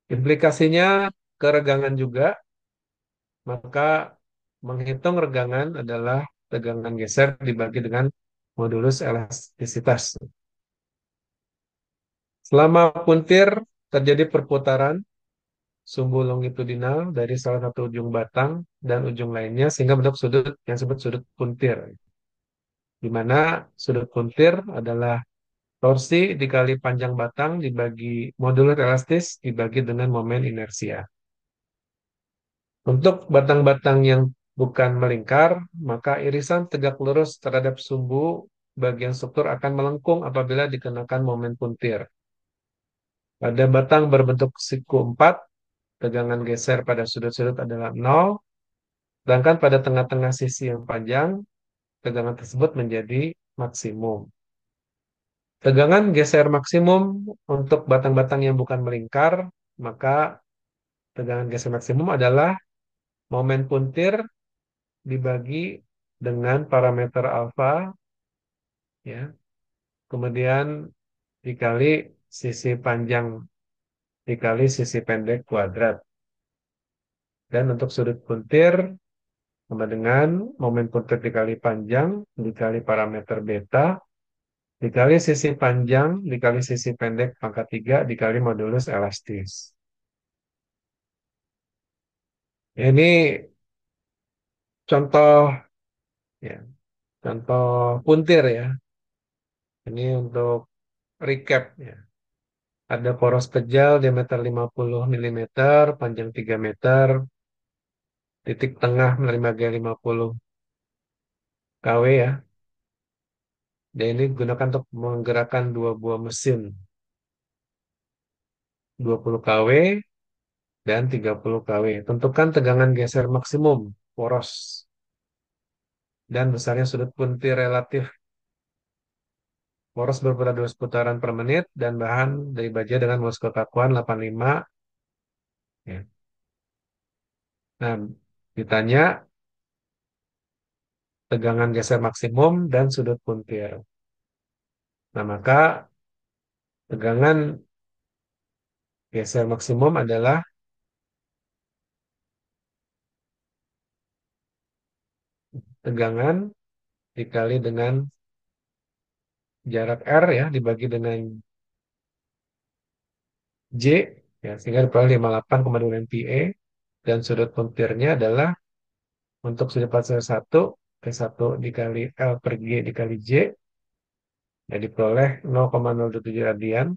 Implikasinya ke regangan juga, maka menghitung regangan adalah tegangan geser dibagi dengan modulus elastisitas. Selama puntir terjadi perputaran sumbu longitudinal dari salah satu ujung batang dan ujung lainnya sehingga bentuk sudut yang disebut sudut puntir. Di mana sudut puntir adalah torsi dikali panjang batang dibagi modulus elastis dibagi dengan momen inersia. Untuk batang-batang yang bukan melingkar, maka irisan tegak lurus terhadap sumbu bagian struktur akan melengkung apabila dikenakan momen puntir. Pada batang berbentuk siku 4, tegangan geser pada sudut-sudut adalah 0, sedangkan pada tengah-tengah sisi yang panjang, tegangan tersebut menjadi maksimum. Tegangan geser maksimum untuk batang-batang yang bukan melingkar, maka tegangan geser maksimum adalah momen puntir dibagi dengan parameter alfa, ya, kemudian dikali sisi panjang dikali sisi pendek kuadrat. Dan untuk sudut puntir sama dengan momen puntir dikali panjang dikali parameter beta dikali sisi panjang dikali sisi pendek pangkat 3 dikali modulus elastis. Ini contoh ya, contoh puntir ya. Ini untuk recap ya. Ada poros pejal diameter 50 mm, panjang 3 meter, titik tengah menerima gaya 50 kW ya. Dan ini digunakan untuk menggerakkan dua buah mesin, 20 kW dan 30 kW. Tentukan tegangan geser maksimum poros dan besarnya sudut puntir relatif. Poros berputar 2 putaran per menit dan bahan dari baja dengan molus kekakuan 85. Ya. Nah, ditanya tegangan geser maksimum dan sudut puntir. Nah, maka tegangan geser maksimum adalah tegangan dikali dengan jarak R ya, dibagi dengan J, ya, sehingga diperoleh 58,2 MPa. Dan sudut puntirnya adalah untuk sudut pasang 1, P1 dikali L per G dikali J, ya diperoleh 0,027 radian.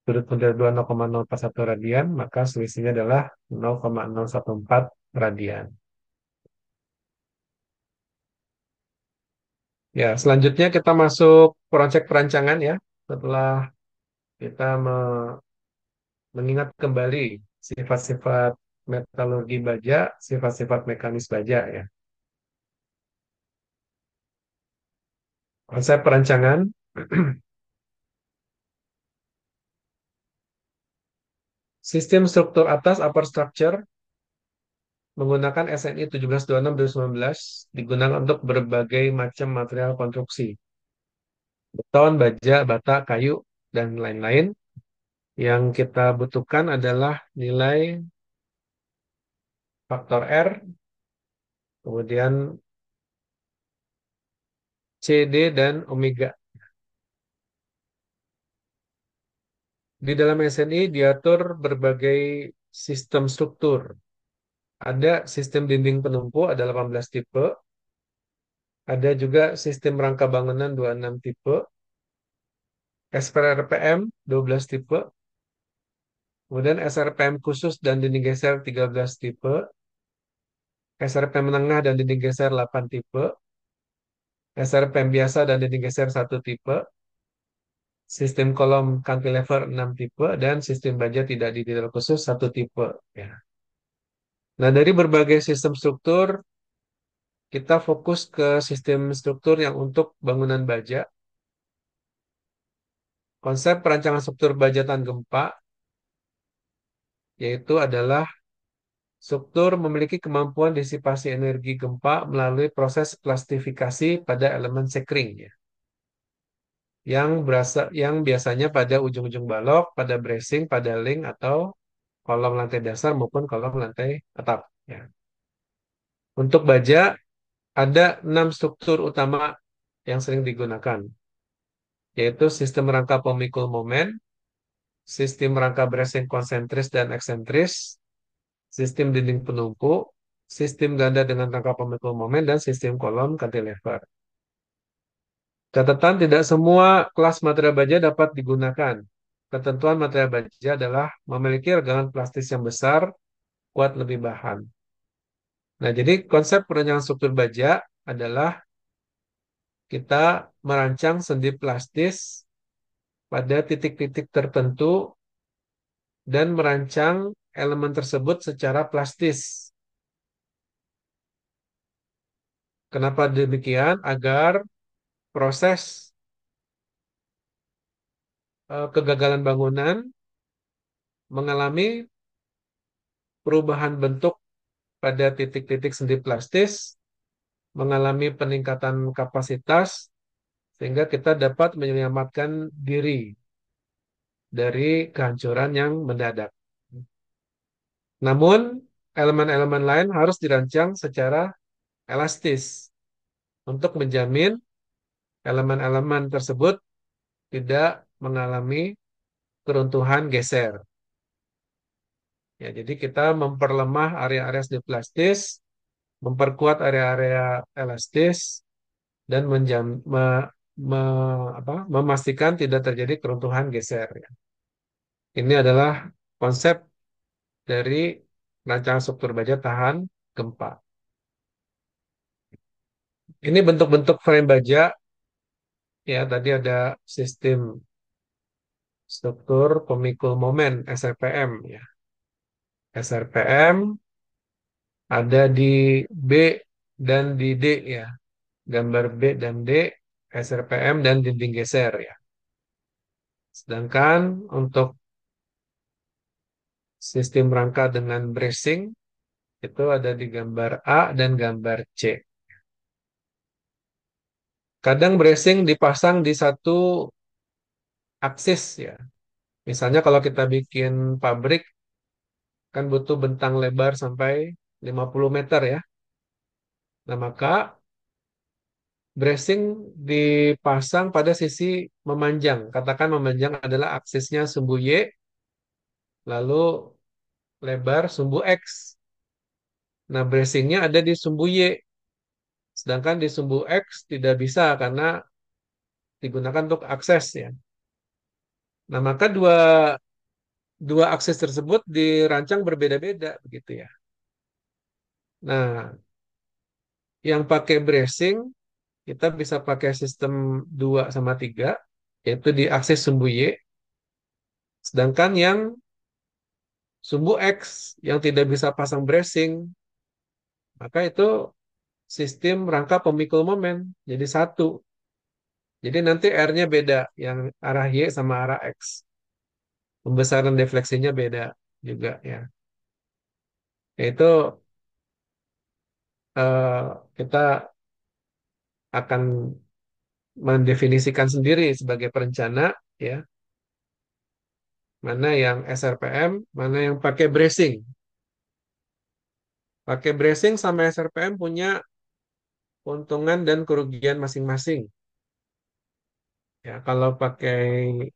Sudut puntir 2 0,041 radian, maka selisihnya adalah 0,014 radian. Ya, selanjutnya kita masuk proyek perancangan ya. Setelah kita mengingat kembali sifat-sifat metalurgi baja, sifat-sifat mekanis baja ya. Konsep perancangan, sistem struktur atas upper structure menggunakan SNI 1726-2019 digunakan untuk berbagai macam material konstruksi. Beton, baja, bata, kayu, dan lain-lain. Yang kita butuhkan adalah nilai faktor R, kemudian CD, dan omega. Di dalam SNI diatur berbagai sistem struktur. Ada sistem dinding penumpu, ada 18 tipe. Ada juga sistem rangka bangunan 26 tipe. SPRPM 12 tipe. Kemudian SRPM khusus dan dinding geser 13 tipe. SRPM menengah dan dinding geser 8 tipe. SRPM biasa dan dinding geser 1 tipe. Sistem kolom cantilever 6 tipe. Dan sistem baja tidak didetail khusus 1 tipe. Ya. Nah, dari berbagai sistem struktur, kita fokus ke sistem struktur yang untuk bangunan baja. Konsep perancangan struktur baja tahan gempa yaitu adalah struktur memiliki kemampuan disipasi energi gempa melalui proses plastifikasi pada elemen sekring ya. Yang biasanya pada ujung-ujung balok, pada bracing, pada link atau kolom lantai dasar maupun kolom lantai atap ya. Untuk baja ada 6 struktur utama yang sering digunakan, yaitu sistem rangka pemikul momen, sistem rangka bracing konsentris dan eksentris, sistem dinding penumpu, sistem ganda dengan rangka pemikul momen, dan sistem kolom cantilever. Catatan tidak semua kelas material baja dapat digunakan. Ketentuan material baja adalah memiliki regangan plastis yang besar, kuat lebih bahan. Nah, jadi konsep perencanaan struktur baja adalah kita merancang sendi plastis pada titik-titik tertentu dan merancang elemen tersebut secara plastis. Kenapa demikian? Agar proses kegagalan bangunan mengalami perubahan bentuk pada titik-titik sendi plastis, mengalami peningkatan kapasitas, sehingga kita dapat menyelamatkan diri dari kehancuran yang mendadak. Namun, elemen-elemen lain harus dirancang secara elastis untuk menjamin elemen-elemen tersebut tidak mengalami keruntuhan geser. Ya, jadi kita memperlemah area-area sendi plastis, memperkuat area-area elastis, dan memastikan tidak terjadi keruntuhan geser. Ya. Ini adalah konsep dari rancangan struktur baja tahan gempa. Ini bentuk-bentuk frame baja ya. Tadi ada sistem struktur pemikul momen SRPM ya. SRPM ada di B dan di D ya. Gambar B dan D, SRPM dan dinding geser ya. Sedangkan untuk sistem rangka dengan bracing itu ada di gambar A dan gambar C. Kadang bracing dipasang di satu aksis ya. Misalnya kalau kita bikin pabrik kan butuh bentang lebar sampai 50 meter ya. Nah, maka bracing dipasang pada sisi memanjang. Katakan memanjang adalah aksisnya sumbu Y, lalu lebar sumbu X. Nah, bracingnya ada di sumbu Y. Sedangkan di sumbu X tidak bisa karena digunakan untuk akses ya. Nah, maka dua dua akses tersebut dirancang berbeda-beda begitu ya. Nah, yang pakai bracing kita bisa pakai sistem 2 sama 3 yaitu di akses sumbu Y. Sedangkan yang sumbu X yang tidak bisa pasang bracing, maka itu sistem rangka pemikul momen jadi satu. Jadi nanti R-nya beda, yang arah Y sama arah X. Pembesaran defleksinya beda juga ya. Yaitu kita akan mendefinisikan sendiri sebagai perencana ya, mana yang SRPM, mana yang pakai bracing. Pakai bracing sama SRPM punya keuntungan dan kerugian masing-masing. Ya, kalau pakai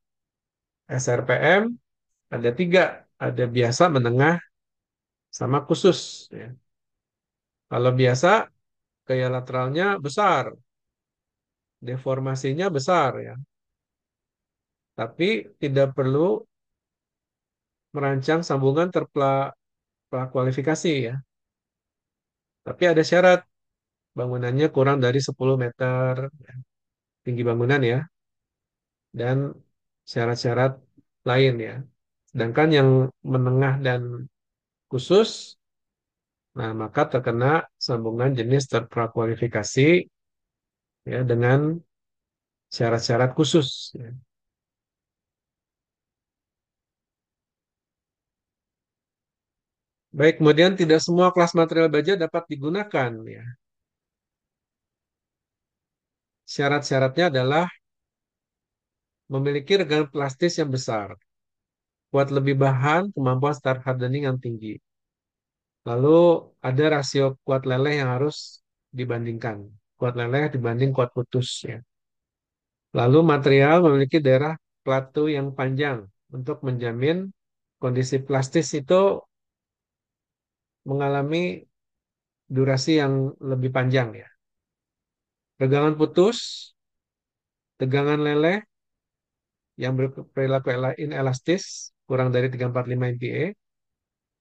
SRPM ada tiga, ada biasa, menengah, sama khusus. Ya. Kalau biasa, gaya lateralnya besar, deformasinya besar ya. Tapi tidak perlu merancang sambungan terprakualifikasi ya. Tapi ada syarat, bangunannya kurang dari 10 meter ya, tinggi bangunan ya, dan syarat-syarat lain ya. Sedangkan yang menengah dan khusus, nah maka terkena sambungan jenis terprakualifikasi ya dengan syarat-syarat khusus. Ya. Baik, kemudian tidak semua kelas material baja dapat digunakan ya. Syarat-syaratnya adalah memiliki regan plastis yang besar, kuat lebih bahan, kemampuan start hardening yang tinggi. Lalu ada rasio kuat leleh yang harus dibandingkan. Kuat leleh dibanding kuat putus ya. Lalu material memiliki daerah plateau yang panjang untuk menjamin kondisi plastis itu mengalami durasi yang lebih panjang ya. Regangan putus, tegangan leleh yang berperilaku inelastis kurang dari 345 MPa.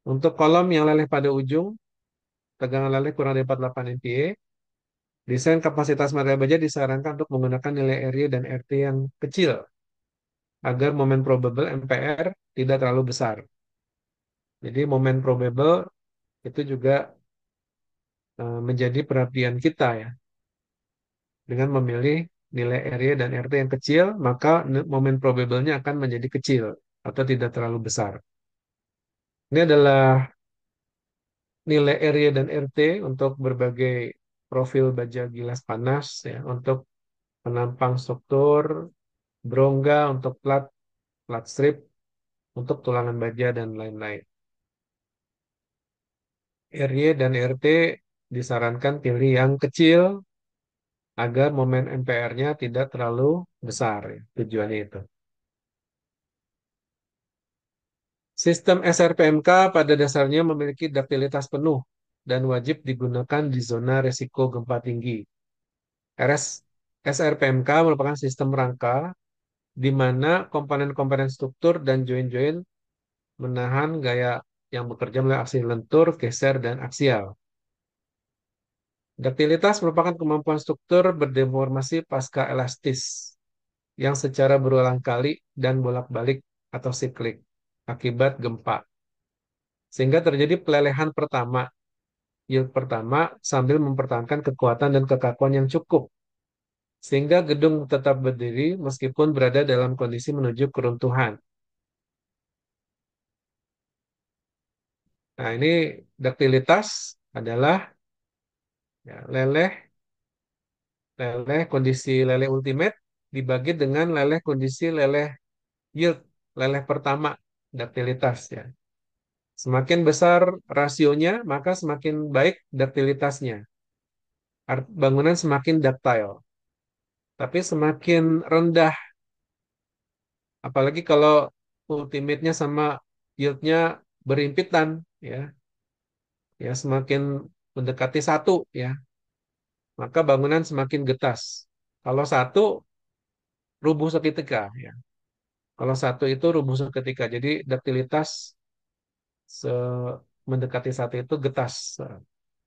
Untuk kolom yang leleh pada ujung, tegangan leleh kurang dari 48 MPa. Desain kapasitas material baja disarankan untuk menggunakan nilai area dan RT yang kecil agar momen probable MPR tidak terlalu besar. Jadi momen probable itu juga menjadi perhatian kita ya. Dengan memilih nilai area dan RT yang kecil, maka momen probable-nya akan menjadi kecil atau tidak terlalu besar. Ini adalah nilai area dan RT untuk berbagai profil baja gilas panas ya, untuk penampang struktur, berongga, untuk plat, plat strip, untuk tulangan baja dan lain-lain. Area dan RT disarankan pilih yang kecil agar momen MPR-nya tidak terlalu besar ya, tujuannya itu. Sistem SRPMK pada dasarnya memiliki daktilitas penuh dan wajib digunakan di zona resiko gempa tinggi. SRPMK merupakan sistem rangka di mana komponen-komponen struktur dan join-join menahan gaya yang bekerja melalui aksi lentur, geser, dan aksial. Daktilitas merupakan kemampuan struktur berdeformasi pasca elastis yang secara berulang kali dan bolak-balik atau siklik akibat gempa. Sehingga terjadi pelelehan pertama, yield pertama sambil mempertahankan kekuatan dan kekakuan yang cukup. Sehingga gedung tetap berdiri meskipun berada dalam kondisi menuju keruntuhan. Nah, ini daktilitas adalah ya, leleh kondisi leleh ultimate dibagi dengan leleh kondisi leleh yield, leleh pertama daktilitas ya. Semakin besar rasionya, maka semakin baik daktilitasnya. Bangunan semakin ductile. Tapi semakin rendah, apalagi kalau ultimate-nya sama yield-nya berimpitan, ya semakin mendekati satu, ya, maka bangunan semakin getas. Kalau satu rubuh seketika, ya. Kalau satu itu rubuh seketika. Jadi daktilitas mendekati satu itu getas.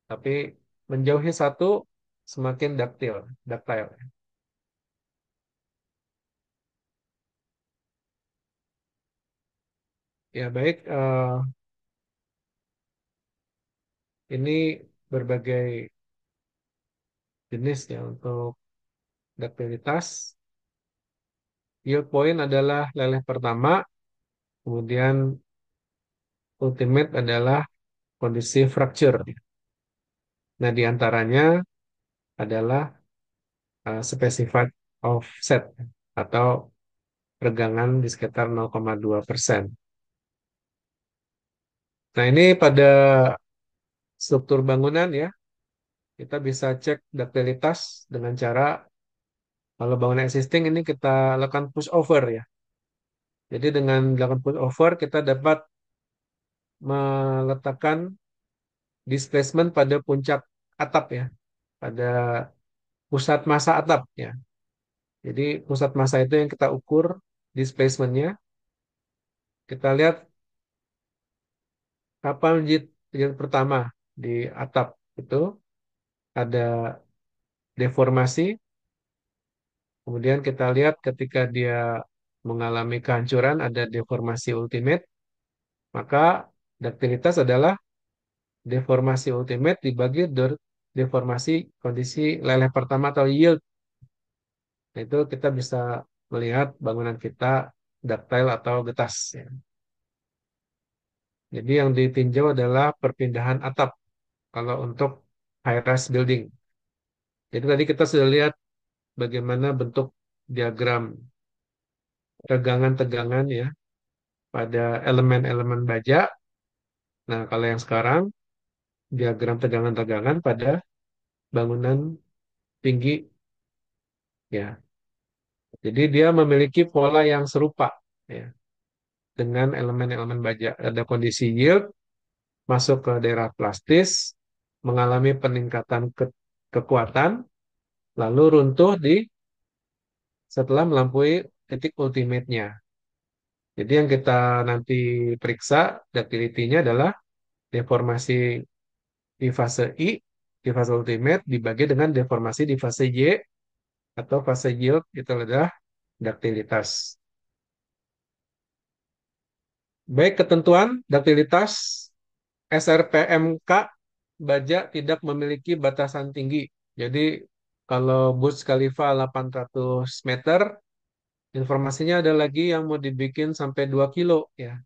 Tapi menjauhi satu semakin ductile. Ya baik, ini berbagai jenis ya untuk daktilitas. Yield point adalah leleh pertama, kemudian ultimate adalah kondisi fracture. Nah, di antaranya adalah specified offset atau regangan di sekitar 0,2%. Nah, ini pada struktur bangunan ya, kita bisa cek daktilitas dengan cara kalau bangunan existing ini kita lakukan push over ya. Jadi dengan dilakukan push over kita dapat meletakkan displacement pada puncak atap ya, pada pusat massa atap ya. Jadi pusat massa itu yang kita ukur displacementnya. Kita lihat kapan jilid pertama di atap itu ada deformasi. Kemudian kita lihat ketika dia mengalami kehancuran ada deformasi ultimate. Maka daktilitas adalah deformasi ultimate dibagi deformasi kondisi leleh pertama atau yield. Nah, itu kita bisa melihat bangunan kita ductile atau getas. Ya. Jadi yang ditinjau adalah perpindahan atap kalau untuk high-rise building. Jadi tadi kita sudah lihat bagaimana bentuk diagram tegangan-tegangan ya pada elemen-elemen baja. Nah, kalau yang sekarang diagram tegangan-tegangan pada bangunan tinggi ya. Jadi dia memiliki pola yang serupa ya dengan elemen-elemen baja. Ada kondisi yield masuk ke daerah plastis, mengalami peningkatan kekuatan, lalu runtuh setelah melampaui titik ultimate-nya. Jadi yang kita nanti periksa ductility-nya adalah deformasi di fase I, di fase ultimate, dibagi dengan deformasi di fase Y atau fase yield, itu adalah ductilitas. Baik ketentuan ductilitas SRPMK baja tidak memiliki batasan tinggi. Jadi kalau Burj Khalifa 800 meter, informasinya ada lagi yang mau dibikin sampai 2 kilo ya,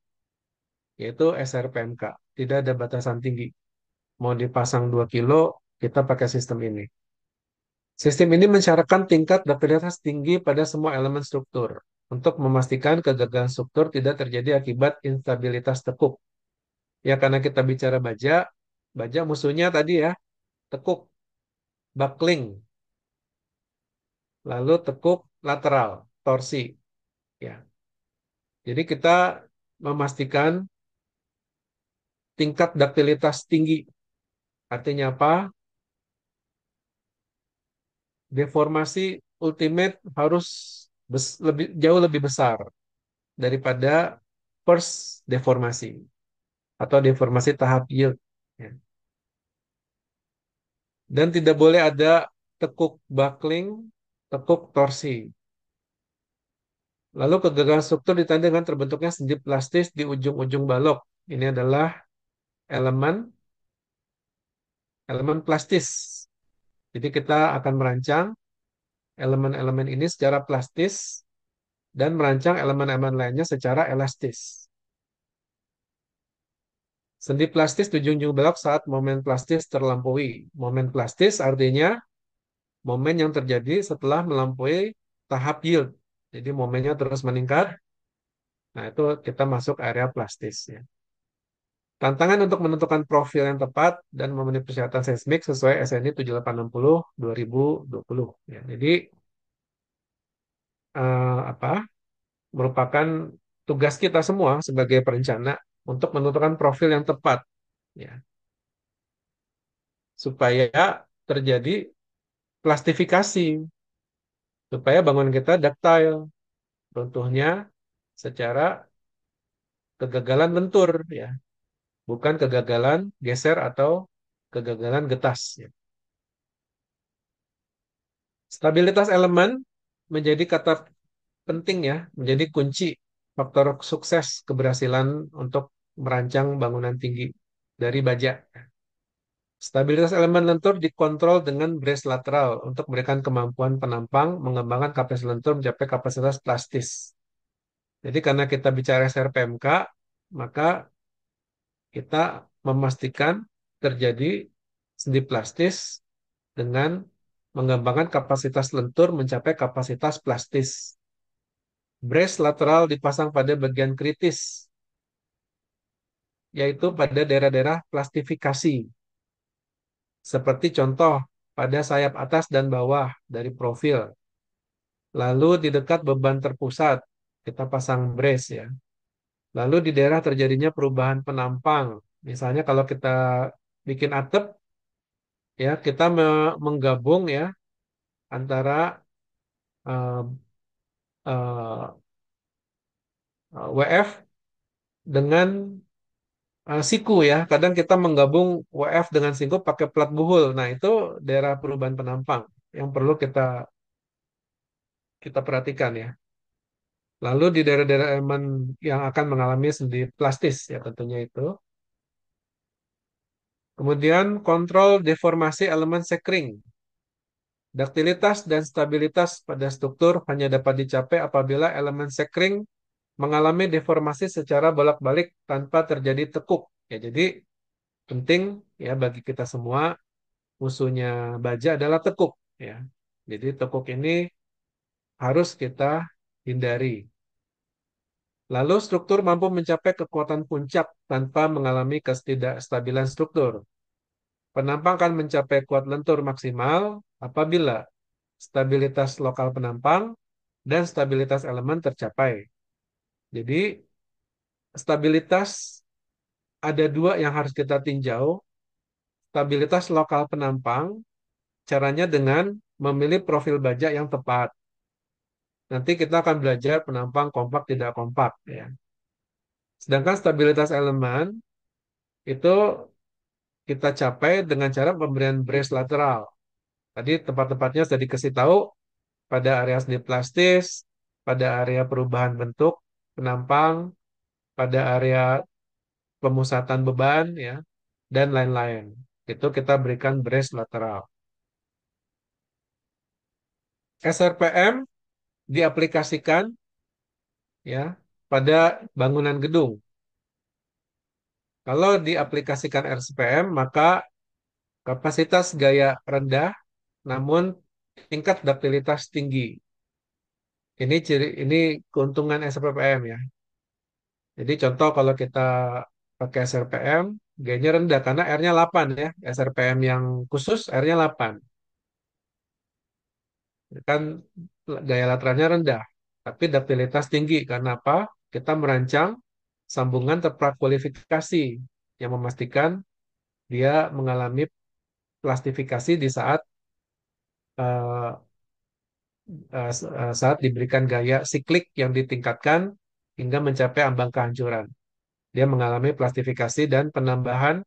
yaitu SRPMK. Tidak ada batasan tinggi. Mau dipasang 2 kilo, kita pakai sistem ini. Sistem ini mensyaratkan tingkat daktilitas tinggi pada semua elemen struktur untuk memastikan kegagalan struktur tidak terjadi akibat instabilitas tekuk. Ya karena kita bicara baja, baja musuhnya tadi ya, tekuk, buckling, lalu tekuk lateral, torsi. Ya, jadi kita memastikan tingkat daktilitas tinggi. Artinya apa? Deformasi ultimate harus jauh lebih besar daripada first deformasi atau deformasi tahap yield. Ya. Dan tidak boleh ada tekuk buckling, tekuk torsi. Lalu kegagalan struktur ditandai dengan terbentuknya sendi plastis di ujung-ujung balok. Ini adalah elemen elemen plastis. Jadi kita akan merancang elemen-elemen ini secara plastis dan merancang elemen-elemen lainnya secara elastis. Sendi plastis di ujung-ujung balok saat momen plastis terlampaui. Momen plastis artinya momen yang terjadi setelah melampaui tahap yield. Jadi momennya terus meningkat. Nah, itu kita masuk area plastis ya. Tantangan untuk menentukan profil yang tepat dan memenuhi persyaratan seismik sesuai SNI 7860 2020 ya. Jadi apa? Merupakan tugas kita semua sebagai perencana untuk menentukan profil yang tepat ya, supaya terjadi plastifikasi, supaya bangunan kita ductile, runtuhnya secara kegagalan lentur ya, bukan kegagalan geser atau kegagalan getas ya. Stabilitas elemen menjadi kata penting ya, menjadi kunci faktor sukses keberhasilan untuk merancang bangunan tinggi dari baja. Stabilitas elemen lentur dikontrol dengan brace lateral untuk memberikan kemampuan penampang mengembangkan kapasitas lentur mencapai kapasitas plastis. Jadi karena kita bicara SRPMK, maka kita memastikan terjadi sendi plastis dengan mengembangkan kapasitas lentur mencapai kapasitas plastis. Brace lateral dipasang pada bagian kritis, yaitu pada daerah-daerah plastifikasi. Seperti contoh pada sayap atas dan bawah dari profil. Lalu di dekat beban terpusat, kita pasang brace ya. Lalu di daerah terjadinya perubahan penampang. Misalnya kalau kita bikin atap, ya kita menggabung ya antara uh, uh, WF dengan siku ya. Kadang kita menggabung WF dengan siku pakai plat buhul. Nah, itu daerah perubahan penampang yang perlu kita kita perhatikan ya. Lalu di daerah-daerah elemen yang akan mengalami sendi plastis ya tentunya itu. Kemudian kontrol deformasi elemen sekring. Daktilitas dan stabilitas pada struktur hanya dapat dicapai apabila elemen sekring mengalami deformasi secara bolak-balik tanpa terjadi tekuk. Ya, jadi penting ya bagi kita semua, musuhnya baja adalah tekuk ya. Jadi tekuk ini harus kita hindari. Lalu struktur mampu mencapai kekuatan puncak tanpa mengalami ketidakstabilan struktur. Penampang akan mencapai kuat lentur maksimal apabila stabilitas lokal penampang dan stabilitas elemen tercapai. Jadi stabilitas ada dua yang harus kita tinjau. Stabilitas lokal penampang, caranya dengan memilih profil baja yang tepat. Nanti kita akan belajar penampang kompak tidak kompak ya. Sedangkan stabilitas elemen itu kita capai dengan cara pemberian brace lateral. Tadi tempat-tempatnya sudah dikasih tahu pada area sendi plastis, pada area perubahan bentuk penampang, pada area pemusatan beban ya, dan lain-lain. Itu kita berikan brace lateral. SRPM diaplikasikan ya pada bangunan gedung. Kalau diaplikasikan RSPM, maka kapasitas gaya rendah namun tingkat duktilitas tinggi. Ini keuntungan SRPM ya. Jadi contoh kalau kita pakai SRPM, gayanya rendah karena R-nya 8 ya. SRPM yang khusus R-nya 8. Kan gaya lateralnya rendah, tapi duktilitas tinggi. Karena apa? Kita merancang sambungan terprakualifikasi yang memastikan dia mengalami plastifikasi di saat uh, saat diberikan gaya siklik yang ditingkatkan hingga mencapai ambang kehancuran. Dia mengalami plastifikasi dan penambahan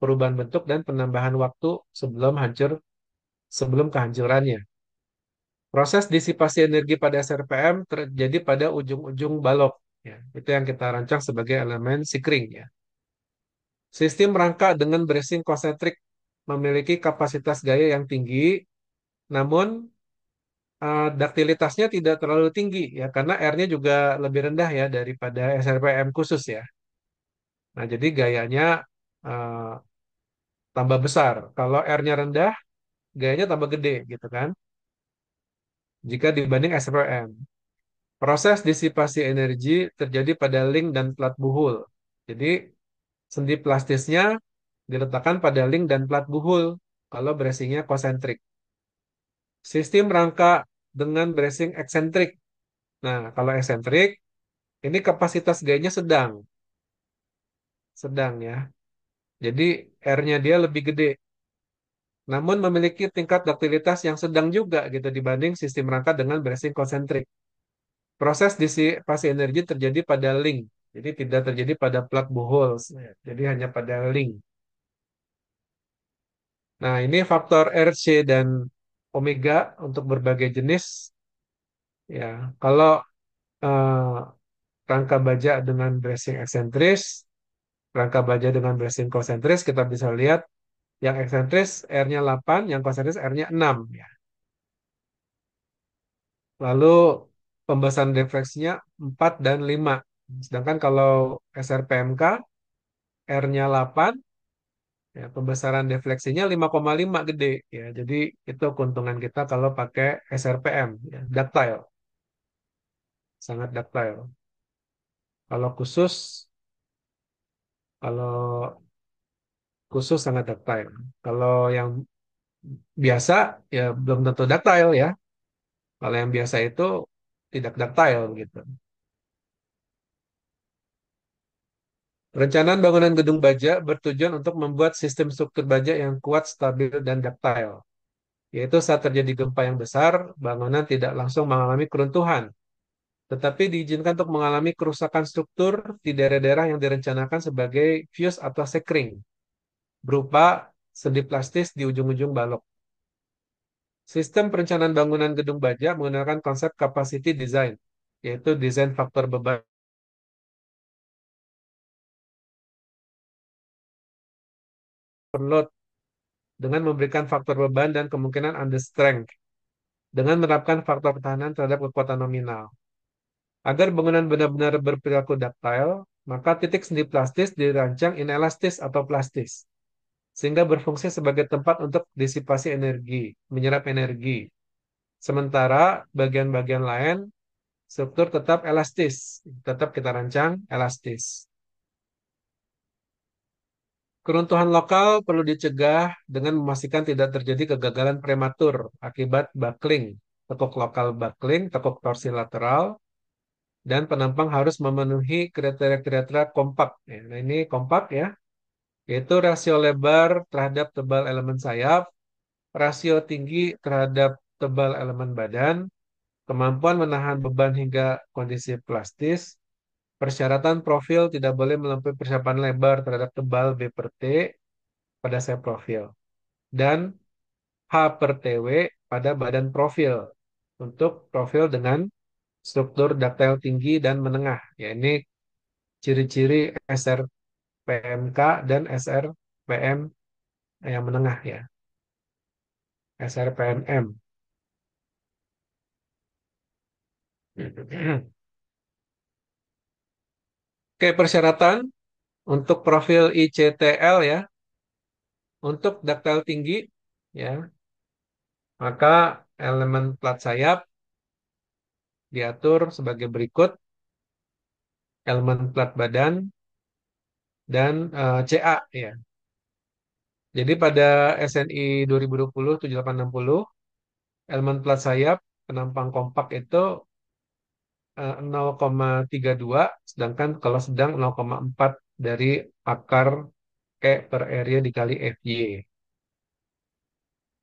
perubahan bentuk dan penambahan waktu sebelum kehancurannya. Proses disipasi energi pada SRPM terjadi pada ujung-ujung balok. Ya, itu yang kita rancang sebagai elemen Sekring. Ya. Sistem rangka dengan bracing konsentrik memiliki kapasitas gaya yang tinggi, namun daktilitasnya tidak terlalu tinggi ya karena R-nya juga lebih rendah ya daripada SRPM khusus ya. Nah, jadi gayanya eh, tambah besar. Kalau R-nya rendah, gayanya tambah gede gitu kan. Jika dibanding SRPM. Proses disipasi energi terjadi pada link dan plat buhul. Jadi sendi plastisnya diletakkan pada link dan plat buhul kalau bracingnya konsentrik. Sistem rangka dengan bracing eksentrik. Nah, kalau eksentrik, ini kapasitas gayanya sedang ya. Jadi R-nya dia lebih gede, namun memiliki tingkat duktilitas yang sedang juga gitu dibanding sistem rangka dengan bracing konsentrik. Proses disipasi energi terjadi pada link, jadi tidak terjadi pada plat buhol, jadi hanya pada link. Nah, ini faktor RC dan omega untuk berbagai jenis. Ya, kalau eh, rangka baja dengan bracing eksentris, rangka baja dengan bracing konsentris, kita bisa lihat yang eksentris R-nya 8, yang konsentris R-nya 6. Ya. Lalu pembesaran refleksinya 4 dan 5. Sedangkan kalau SRPMK R-nya 8, ya, pembesaran defleksinya 5,5 gede. Ya, jadi itu keuntungan kita kalau pakai SRPM, ya, ductile, sangat ductile. Kalau kalau khusus sangat ductile. Kalau yang biasa ya belum tentu ductile ya. Kalau yang biasa itu tidak ductile gitu. Perencanaan bangunan gedung baja bertujuan untuk membuat sistem struktur baja yang kuat, stabil, dan ductile. Yaitu saat terjadi gempa yang besar, bangunan tidak langsung mengalami keruntuhan, tetapi diizinkan untuk mengalami kerusakan struktur di daerah-daerah yang direncanakan sebagai fuse atau sekring, berupa sendi plastis di ujung-ujung balok. Sistem perencanaan bangunan gedung baja menggunakan konsep capacity design, yaitu desain faktor beban load dengan memberikan faktor beban dan kemungkinan under strength dengan menerapkan faktor pertahanan terhadap kekuatan nominal. Agar bangunan benar-benar berperilaku ductile, maka titik sendi plastis dirancang inelastis atau plastis, sehingga berfungsi sebagai tempat untuk disipasi energi, menyerap energi. Sementara bagian-bagian lain, struktur tetap elastis, tetap kita rancang elastis. Keruntuhan lokal perlu dicegah dengan memastikan tidak terjadi kegagalan prematur akibat buckling, tekuk lokal buckling, tekuk torsi lateral, dan penampang harus memenuhi kriteria-kriteria kompak. Ya, nah, ini kompak ya, yaitu rasio lebar terhadap tebal elemen sayap, rasio tinggi terhadap tebal elemen badan, kemampuan menahan beban hingga kondisi plastis, persyaratan profil tidak boleh melampaui persiapan lebar terhadap tebal B per T pada sayap profil, dan H per TW pada badan profil untuk profil dengan struktur ductile tinggi dan menengah. Ya, ini ciri-ciri SRPMK dan SRPM yang menengah ya, SRPMM. Oke, persyaratan untuk profil ICTL ya, untuk ductile tinggi ya, maka elemen plat sayap diatur sebagai berikut, elemen plat badan dan CA ya. Jadi pada SNI 2020-7860, elemen plat sayap penampang kompak itu 0,32, sedangkan kalau sedang 0,4 dari akar E per area dikali FY.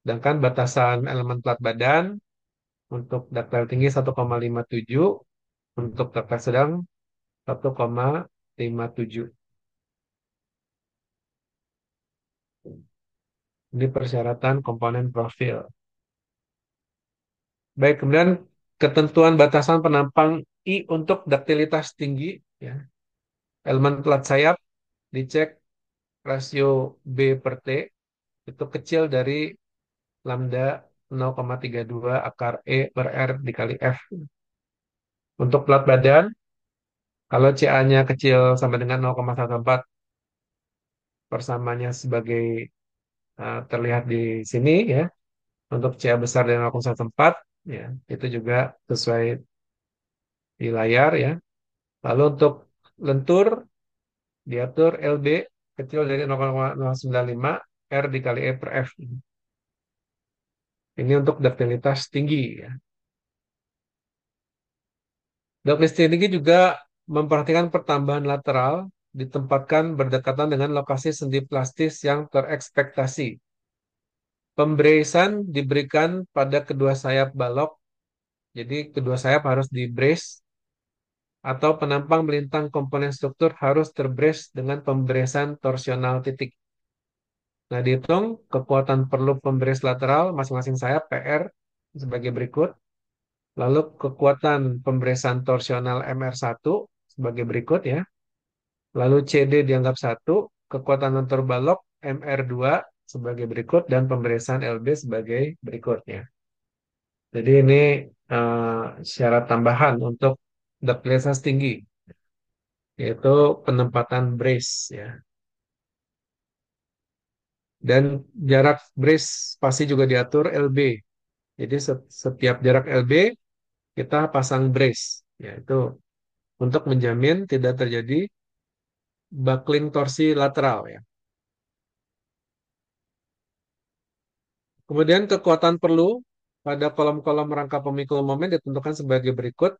Sedangkan batasan elemen plat badan untuk ductile tinggi 1,57, untuk ductile sedang 1,57. Ini persyaratan komponen profil. Baik, kemudian ketentuan batasan penampang I untuk daktilitas tinggi, ya. Elemen pelat sayap dicek rasio B per T itu kecil dari lambda 0,32 akar E per R dikali F. Untuk pelat badan, kalau CA-nya kecil sama dengan 0,14 persamanya sebagai terlihat di sini ya. Untuk CA besar dari 0,14 ya, itu juga sesuai di layar ya. Lalu untuk lentur diatur LB kecil dari 0,095 R dikali E per F. Ini untuk duktilitas tinggi ya. Duktilitas tinggi juga memperhatikan pertambahan lateral ditempatkan berdekatan dengan lokasi sendi plastis yang terekspektasi. Pembracean diberikan pada kedua sayap balok, jadi kedua sayap harus di brace atau penampang melintang komponen struktur harus terbrace dengan pembracean torsional titik. Nah, dihitung kekuatan perlu pembrace lateral masing-masing sayap PR sebagai berikut. Lalu kekuatan pembracean torsional MR1 sebagai berikut ya. Lalu CD dianggap 1, kekuatan lentur balok MR2 sebagai berikut dan pembracean LB sebagai berikutnya. Jadi ini syarat tambahan untuk duktilitas tinggi, yaitu penempatan brace ya. Dan jarak brace pasti juga diatur LB. Jadi setiap jarak LB kita pasang brace, yaitu untuk menjamin tidak terjadi buckling torsi lateral ya. Kemudian kekuatan perlu pada kolom-kolom rangka pemikul momen ditentukan sebagai berikut.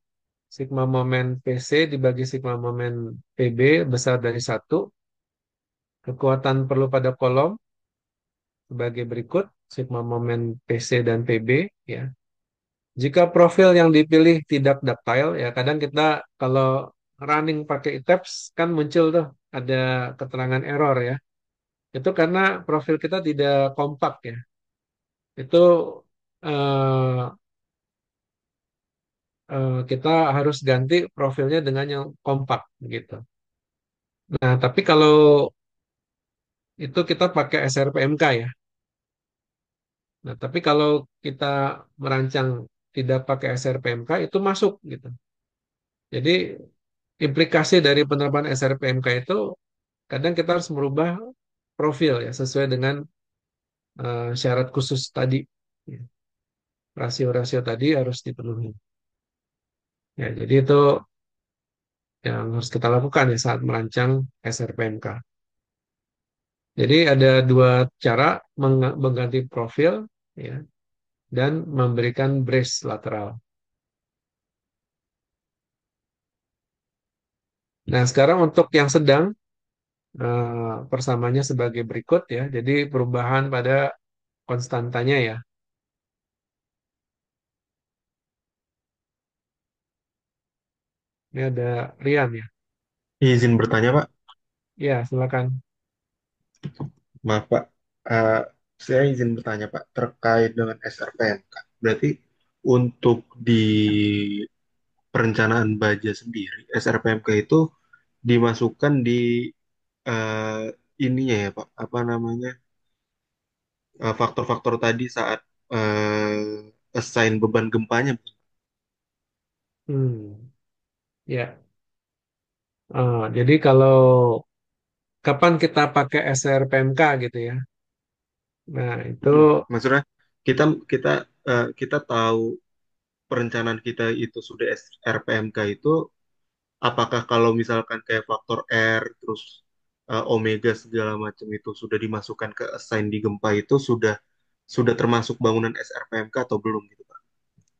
Sigma momen PC dibagi sigma momen PB besar dari 1. Kekuatan perlu pada kolom sebagai berikut. Sigma momen PC dan PB ya. Jika profil yang dipilih tidak ductile ya, kadang kita kalau running pakai ITAPS kan muncul tuh ada keterangan error ya. Itu karena profil kita tidak kompak ya. Itu eh, kita harus ganti profilnya dengan yang kompak gitu. Nah, tapi kalau itu kita pakai SRPMK ya. Nah, tapi kalau kita merancang tidak pakai SRPMK itu masuk gitu. Jadi implikasi dari penerapan SRPMK itu kadang kita harus merubah profil ya sesuai dengan syarat khusus tadi. Ya. Rasio-rasio tadi harus dipenuhi. Ya, jadi itu yang harus kita lakukan ya saat merancang SRPMK. Jadi ada dua cara mengganti profil ya, dan memberikan brace lateral. Nah, sekarang untuk yang sedang persamanya sebagai berikut ya. Jadi perubahan pada konstantanya ya. Ini ada Rian ya. Izin bertanya, Pak. Ya, silakan. Maaf, Pak. Eh, saya izin bertanya, Pak, terkait dengan SRPMK. Berarti untuk di perencanaan baja sendiri, SRPMK itu dimasukkan di eh, ininya ya, Pak. Apa namanya? Faktor-faktor tadi saat assign beban gempanya. Hmm, ya. Jadi kalau kapan kita pakai SRPMK gitu ya. Nah, itu Maksudnya kita kita kita tahu perencanaan kita itu sudah RPMK itu apakah kalau misalkan kayak faktor R terus omega segala macam itu sudah dimasukkan ke assign di gempa itu sudah termasuk bangunan SRPMK atau belum gitu Pak?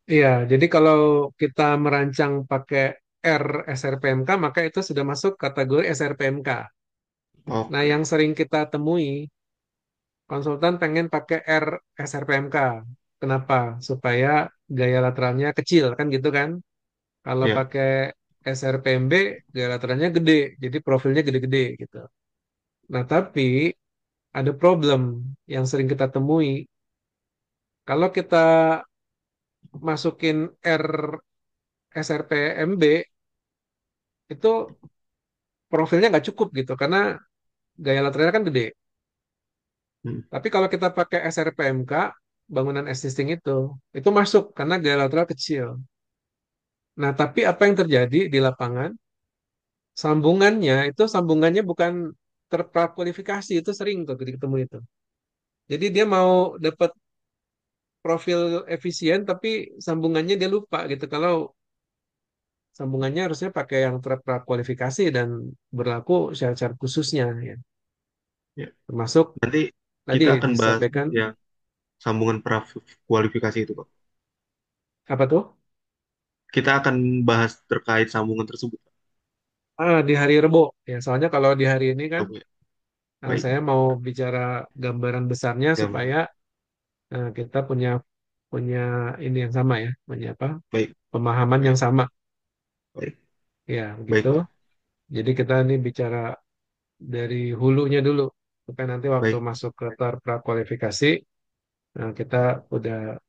iya, jadi kalau kita merancang pakai R SRPMK maka itu sudah masuk kategori SRPMK. Nah, Oke. yang sering kita temui konsultan pengen pakai R SRPMK. Kenapa? Supaya gaya lateralnya kecil kan gitu kan? Kalau Ya. pakai SRPMB gaya lateralnya gede, jadi profilnya gede-gede gitu. Nah, tapi ada problem yang sering kita temui. Kalau kita masukin SRPMB itu profilnya nggak cukup gitu karena gaya lateralnya kan gede. Hmm. Tapi kalau kita pakai SRPMK, bangunan existing itu masuk karena gaya lateral kecil. Nah, tapi apa yang terjadi di lapangan? Sambungannya bukan terprakualifikasi, itu sering tuh ketemu itu. Jadi dia mau dapat profil efisien, tapi sambungannya dia lupa gitu. Kalau sambungannya harusnya pakai yang terprakualifikasi dan berlaku syarat-syarat khususnya, ya. Ya. Termasuk Nanti tadi kita akan bahas disampaikan yang sambungan kualifikasi itu, Pak. apa tuh? Kita akan bahas terkait sambungan tersebut. Di hari Rebo ya. Soalnya kalau di hari ini kan Oke, baik. saya mau bicara gambaran besarnya Ya, supaya kita punya punya ini yang sama ya, punya apa? baik, Pemahaman baik, yang sama. baik, Ya, begitu. baik, Pak. Jadi kita ini bicara dari hulunya dulu supaya nanti waktu Baik, masuk ke tahap prakualifikasi kita udah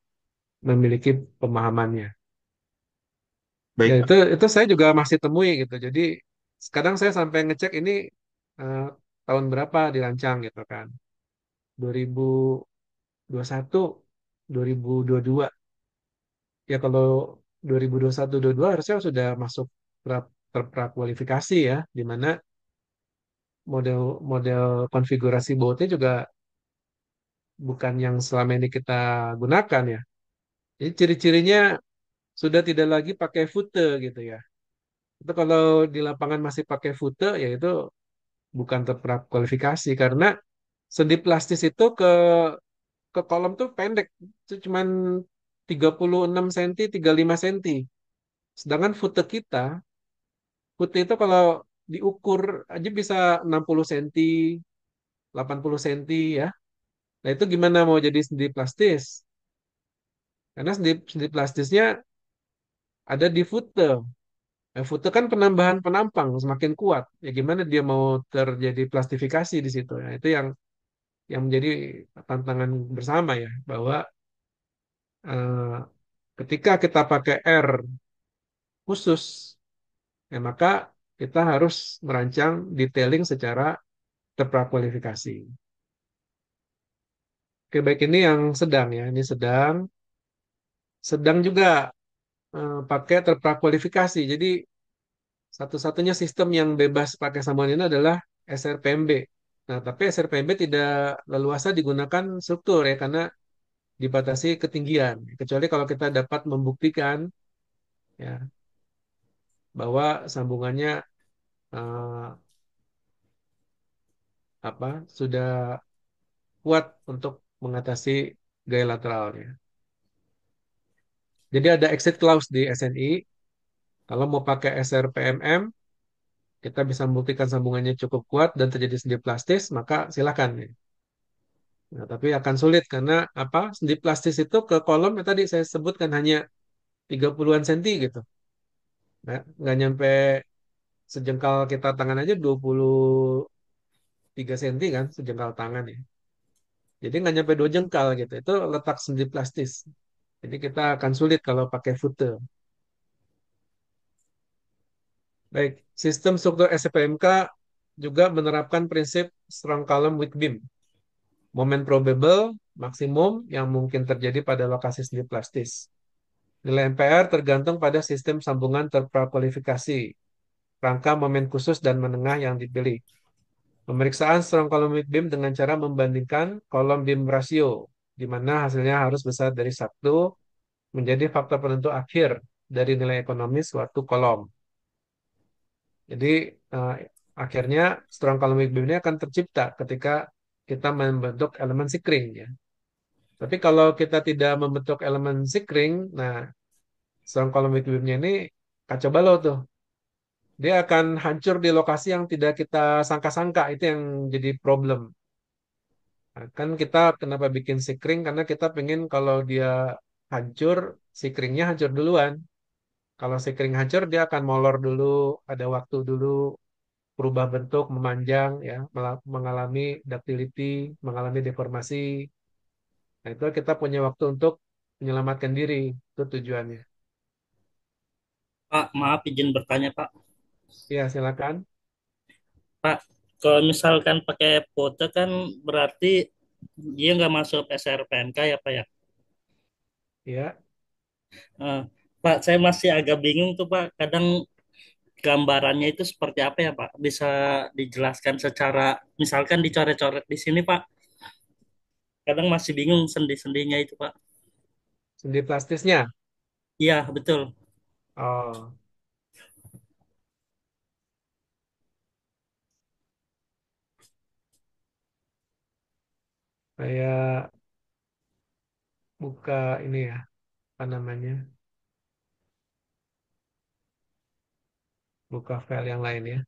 memiliki pemahamannya. Ya baik, Pak. itu saya juga masih temui gitu. Jadi sekarang saya sampai ngecek ini eh, tahun berapa dirancang gitu kan. 2021, 2022. Ya kalau 2021, 2022 harusnya sudah masuk terprakualifikasi ya, di mana model-model konfigurasi bautnya juga bukan yang selama ini kita gunakan ya. Jadi ciri-cirinya sudah tidak lagi pakai footer gitu ya. Itu kalau di lapangan masih pakai footer ya itu bukan terprakualifikasi karena sendi plastis itu ke kolom tuh pendek. Itu cuman 36 cm, 35 cm. Sedangkan footer itu kalau diukur aja bisa 60 cm, 80 cm ya. Nah itu gimana mau jadi sendi plastis? Karena sendi plastisnya ada di footer. Nah, footer kan penambahan penampang semakin kuat. Ya gimana dia mau terjadi plastifikasi di situ? Nah, itu yang menjadi tantangan bersama ya, bahwa eh, ketika kita pakai R khusus, ya maka kita harus merancang detailing secara terprakualifikasi. Oke, baik ini yang sedang ya, ini sedang juga pakai terprakualifikasi. Jadi satu-satunya sistem yang bebas pakai sambungan ini adalah SRPMB. Nah, tapi SRPMB tidak leluasa digunakan struktur ya karena dibatasi ketinggian. Kecuali kalau kita dapat membuktikan ya bahwa sambungannya eh, sudah kuat untuk mengatasi gaya lateralnya. Jadi ada exit clause di SNI. Kalau mau pakai SRPMM, kita bisa membuktikan sambungannya cukup kuat dan terjadi sendi plastis, maka silakan. Ya. Nah, tapi akan sulit karena sendi plastis itu ke kolom yang tadi saya sebutkan hanya 30-an senti gitu. Nah, nggak nyampe sejengkal kita tangan aja 23 senti kan, sejengkal tangan ya. Jadi nggak nyampe 2 jengkal gitu. Itu letak sendi plastis. Jadi kita akan sulit kalau pakai footer. Baik, sistem struktur SPMK juga menerapkan prinsip strong column weak beam. Momen probable maksimum yang mungkin terjadi pada lokasi sendi plastis. Nilai MPR tergantung pada sistem sambungan terprakualifikasi, rangka momen khusus dan menengah yang dipilih. Pemeriksaan strong column weak beam dengan cara membandingkan kolom beam rasio, di mana hasilnya harus besar dari 1 menjadi faktor penentu akhir dari nilai ekonomis suatu kolom. Jadi eh, akhirnya strong column weak beam ini akan tercipta ketika kita membentuk elemen sikring ya. Tapi kalau kita tidak membentuk elemen sikring, nah strong column weak beam-nya ini kacau balau tuh. Dia akan hancur di lokasi yang tidak kita sangka-sangka. Itu yang jadi problem. Nah, kan kita kenapa bikin sikring? Karena kita pengen kalau dia hancur, sikringnya hancur duluan. Kalau sikring hancur, dia akan molor dulu, ada waktu dulu berubah bentuk, memanjang, ya, mengalami ductility, mengalami deformasi. Nah, itu kita punya waktu untuk menyelamatkan diri. Itu tujuannya. Pak, maaf izin bertanya, Pak. Ya, silakan. Pak, kalau misalkan pakai foto kan berarti dia nggak masuk SRPNK ya, Pak ya? Ya, Eh, Pak, saya masih agak bingung tuh, Pak. Kadang gambarannya itu seperti apa ya, Pak? Bisa dijelaskan secara, misalkan dicoret-coret di sini, Pak. Kadang masih bingung sendi-sendinya itu, Pak. sendi plastisnya. Iya, betul. Oh, saya buka ini ya, apa namanya? Buka file yang lain ya.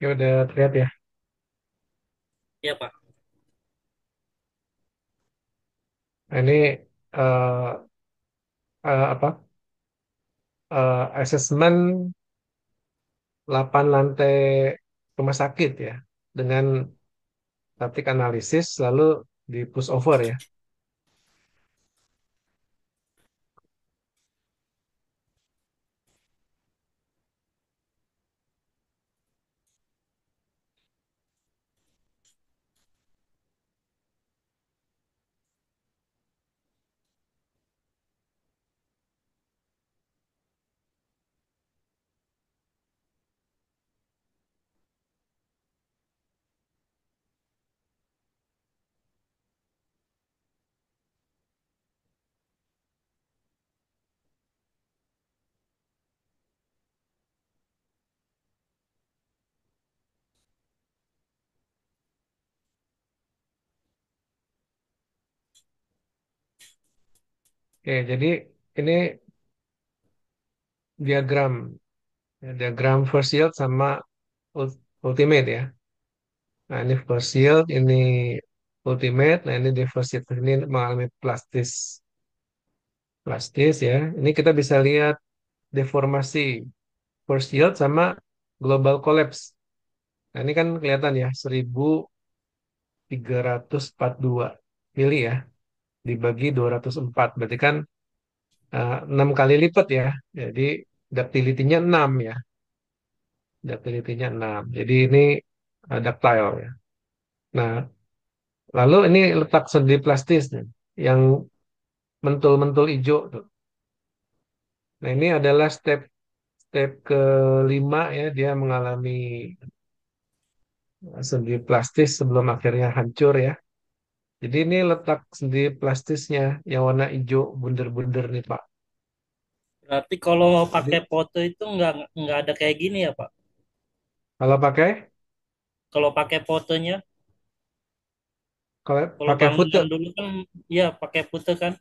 Ya udah terlihat ya. Iya, Pak. Nah, ini eh, apa? Asesmen 8 lantai rumah sakit ya. Dengan statik analisis lalu di push over ya. Oke, jadi ini diagram, ya, diagram first yield sama ultimate ya. Nah, ini first yield, ini ultimate. Nah, ini di first yield ini mengalami plastis ya. Ini kita bisa lihat deformasi first yield sama global collapse. Nah, ini kan kelihatan ya, 1342 mili ya, dibagi 204. Berarti kan 6 kali lipat ya. Jadi ductility-nya 6 ya. Ductility-nya 6. Jadi ini ductile ya. Nah, lalu ini letak sendi plastis nih, yang mentul-mentul hijau tuh. Nah, ini adalah step step kelima ya, dia mengalami sendi plastis sebelum akhirnya hancur ya. Jadi ini letak sendi plastisnya yang warna hijau bunder-bunder nih Pak. Berarti kalau mau pakai Jadi foto itu nggak ada kayak gini ya Pak? kalau pakai Kalau pakai fotonya, kalau kalau pakai foto bangunan dulu kan, ya pakai foto kan.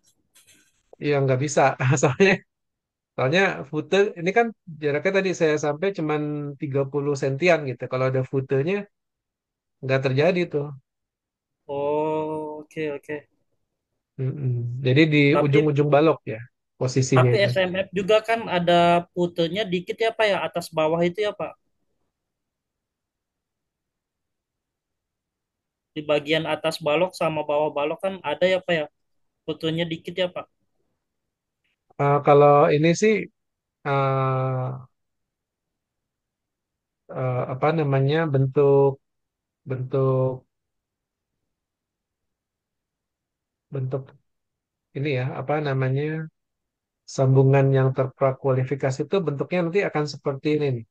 ya nggak bisa. Soalnya soalnya foto ini kan jaraknya tadi saya sampai cuman 30 sentian gitu. Kalau ada fotonya nggak terjadi tuh. Oh, oke oke. Mm-mm. Jadi di Tapi ujung-ujung balok ya posisinya tapi itu. SMF juga kan ada fotonya dikit ya Pak ya, atas bawah itu ya Pak. Di bagian atas balok sama bawah balok kan ada ya Pak ya, fotonya dikit ya Pak. Kalau ini sih eh, apa namanya bentuk bentuk bentuk ini ya apa namanya sambungan yang terprakualifikasi itu bentuknya nanti akan seperti ini nih.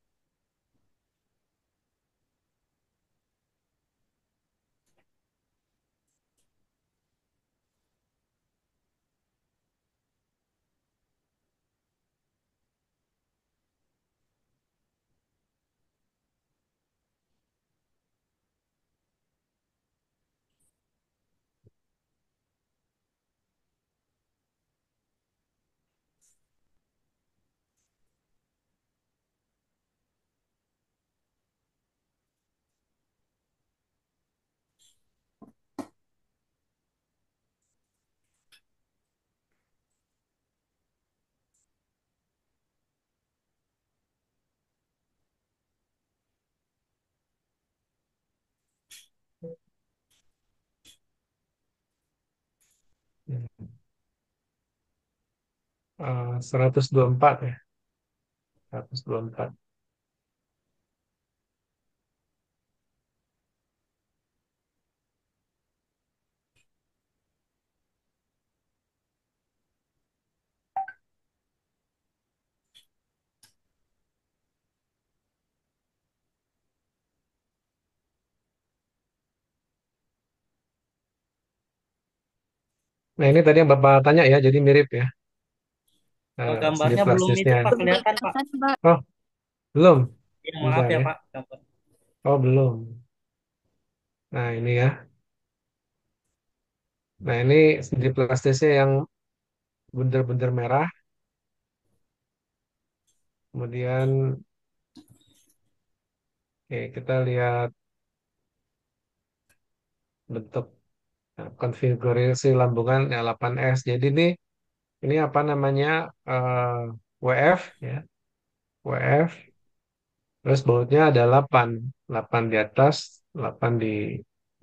Hmm. 124 ya, 124. Nah ini tadi yang Bapak tanya ya, jadi mirip ya sendi Gambarnya belum itu plastisnya. Pak Belum kelihatan Pak. kelihatan, Pak. Oh belum, Ya, maaf bentar ya ya. Pak. Gambar. Oh belum. Nah ini ya. Nah ini sendi plastisnya yang bunder-bunder merah. Kemudian oke, kita lihat bentuk konfigurasi lambungan ya, 8S. Jadi ini apa namanya WF ya, WF. Terus bautnya ada 8, 8 di atas, 8 di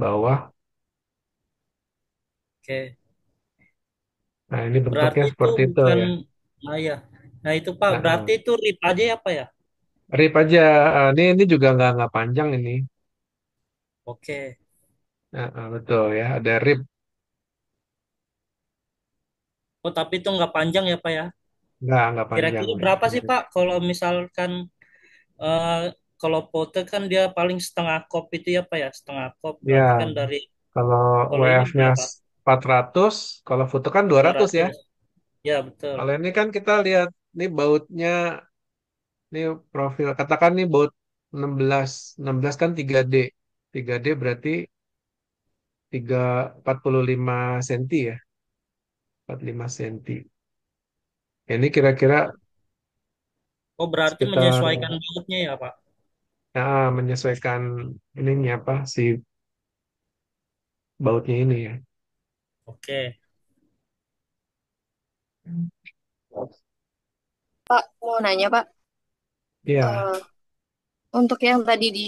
bawah. Oke. Nah ini bentuknya Berarti itu seperti itu bukan, ya. nah ya. Nah itu Pak, Nah, berarti itu rip aja ya Pak ya? rip aja. Ini juga nggak panjang ini. Oke. Nah, betul ya, ada rip. Oh tapi itu nggak panjang ya Pak ya? Nggak panjang Kira-kira ya. berapa sih Pak kalau misalkan eh, kalau foto kan dia paling setengah kop itu ya Pak ya? Setengah kop Ya, berarti kan dari, kalau kalau ini WF-nya berapa? 400, kalau foto kan 200 ya. 200. Ya betul. Kalau ini kan kita lihat, ini bautnya, ini profil, katakan nih baut 16, 16 kan 3D. 3D berarti 45 senti ya, 45 senti. Ini kira-kira Oh, berarti sekitar menyesuaikan bautnya ya, Pak? menyesuaikan ininya apa si bautnya ini ya. Oke. Pak, mau nanya Pak, Iya, Eh, untuk yang tadi di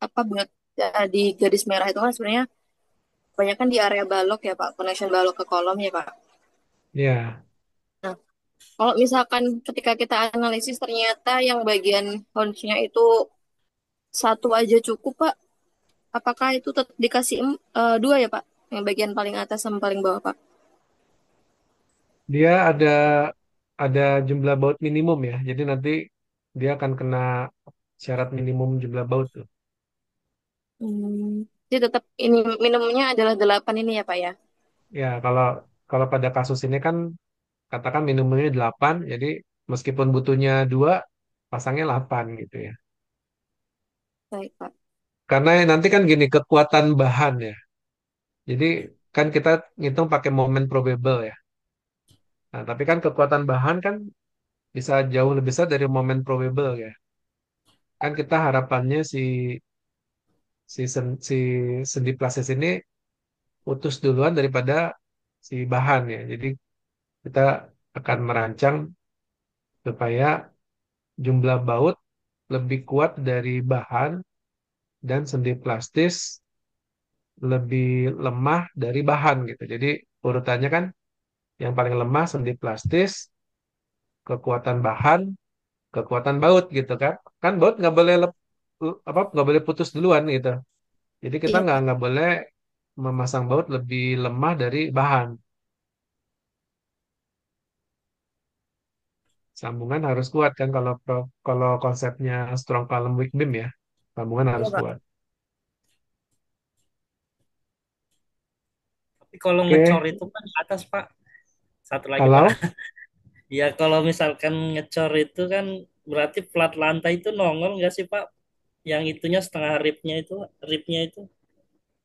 apa buat di garis merah itu kan sebenarnya banyak kan di area balok ya Pak, connection balok ke kolom ya Pak. iya. Nah, kalau misalkan ketika kita analisis ternyata yang bagian honsnya itu satu aja cukup Pak, apakah itu tetap dikasih dua ya Pak? Yang bagian paling atas sama paling bawah Pak? Dia ada jumlah baut minimum ya. Jadi nanti dia akan kena syarat minimum jumlah baut tuh. Jadi tetap ini minimumnya adalah 8 ini ya Pak ya? Ya, kalau kalau pada kasus ini kan katakan minimumnya 8, jadi meskipun butuhnya 2, pasangnya 8 gitu ya. Baik Pak. Karena nanti kan gini, kekuatan bahan ya. Jadi kan kita ngitung pakai momen probable ya. Nah, tapi kan kekuatan bahan kan bisa jauh lebih besar dari momen probable ya. Kan kita harapannya si sendi plastis ini putus duluan daripada si bahan ya. Jadi kita akan merancang supaya jumlah baut lebih kuat dari bahan dan sendi plastis lebih lemah dari bahan gitu. Jadi urutannya kan yang paling lemah sendi plastis, kekuatan bahan, kekuatan baut gitu kan. Kan baut nggak boleh putus duluan gitu. Jadi kita Iya Pak. nggak boleh memasang baut lebih lemah dari bahan. Sambungan harus kuat kan kalau konsepnya strong column weak beam ya. Sambungan Iya harus Pak. kuat. Tapi kalau ngecor Oke, itu kan ke atas, Pak. Satu lagi, Pak. kalau Ya, kalau misalkan ngecor itu kan berarti plat lantai itu nongol nggak sih, Pak? Yang itunya setengah ribnya itu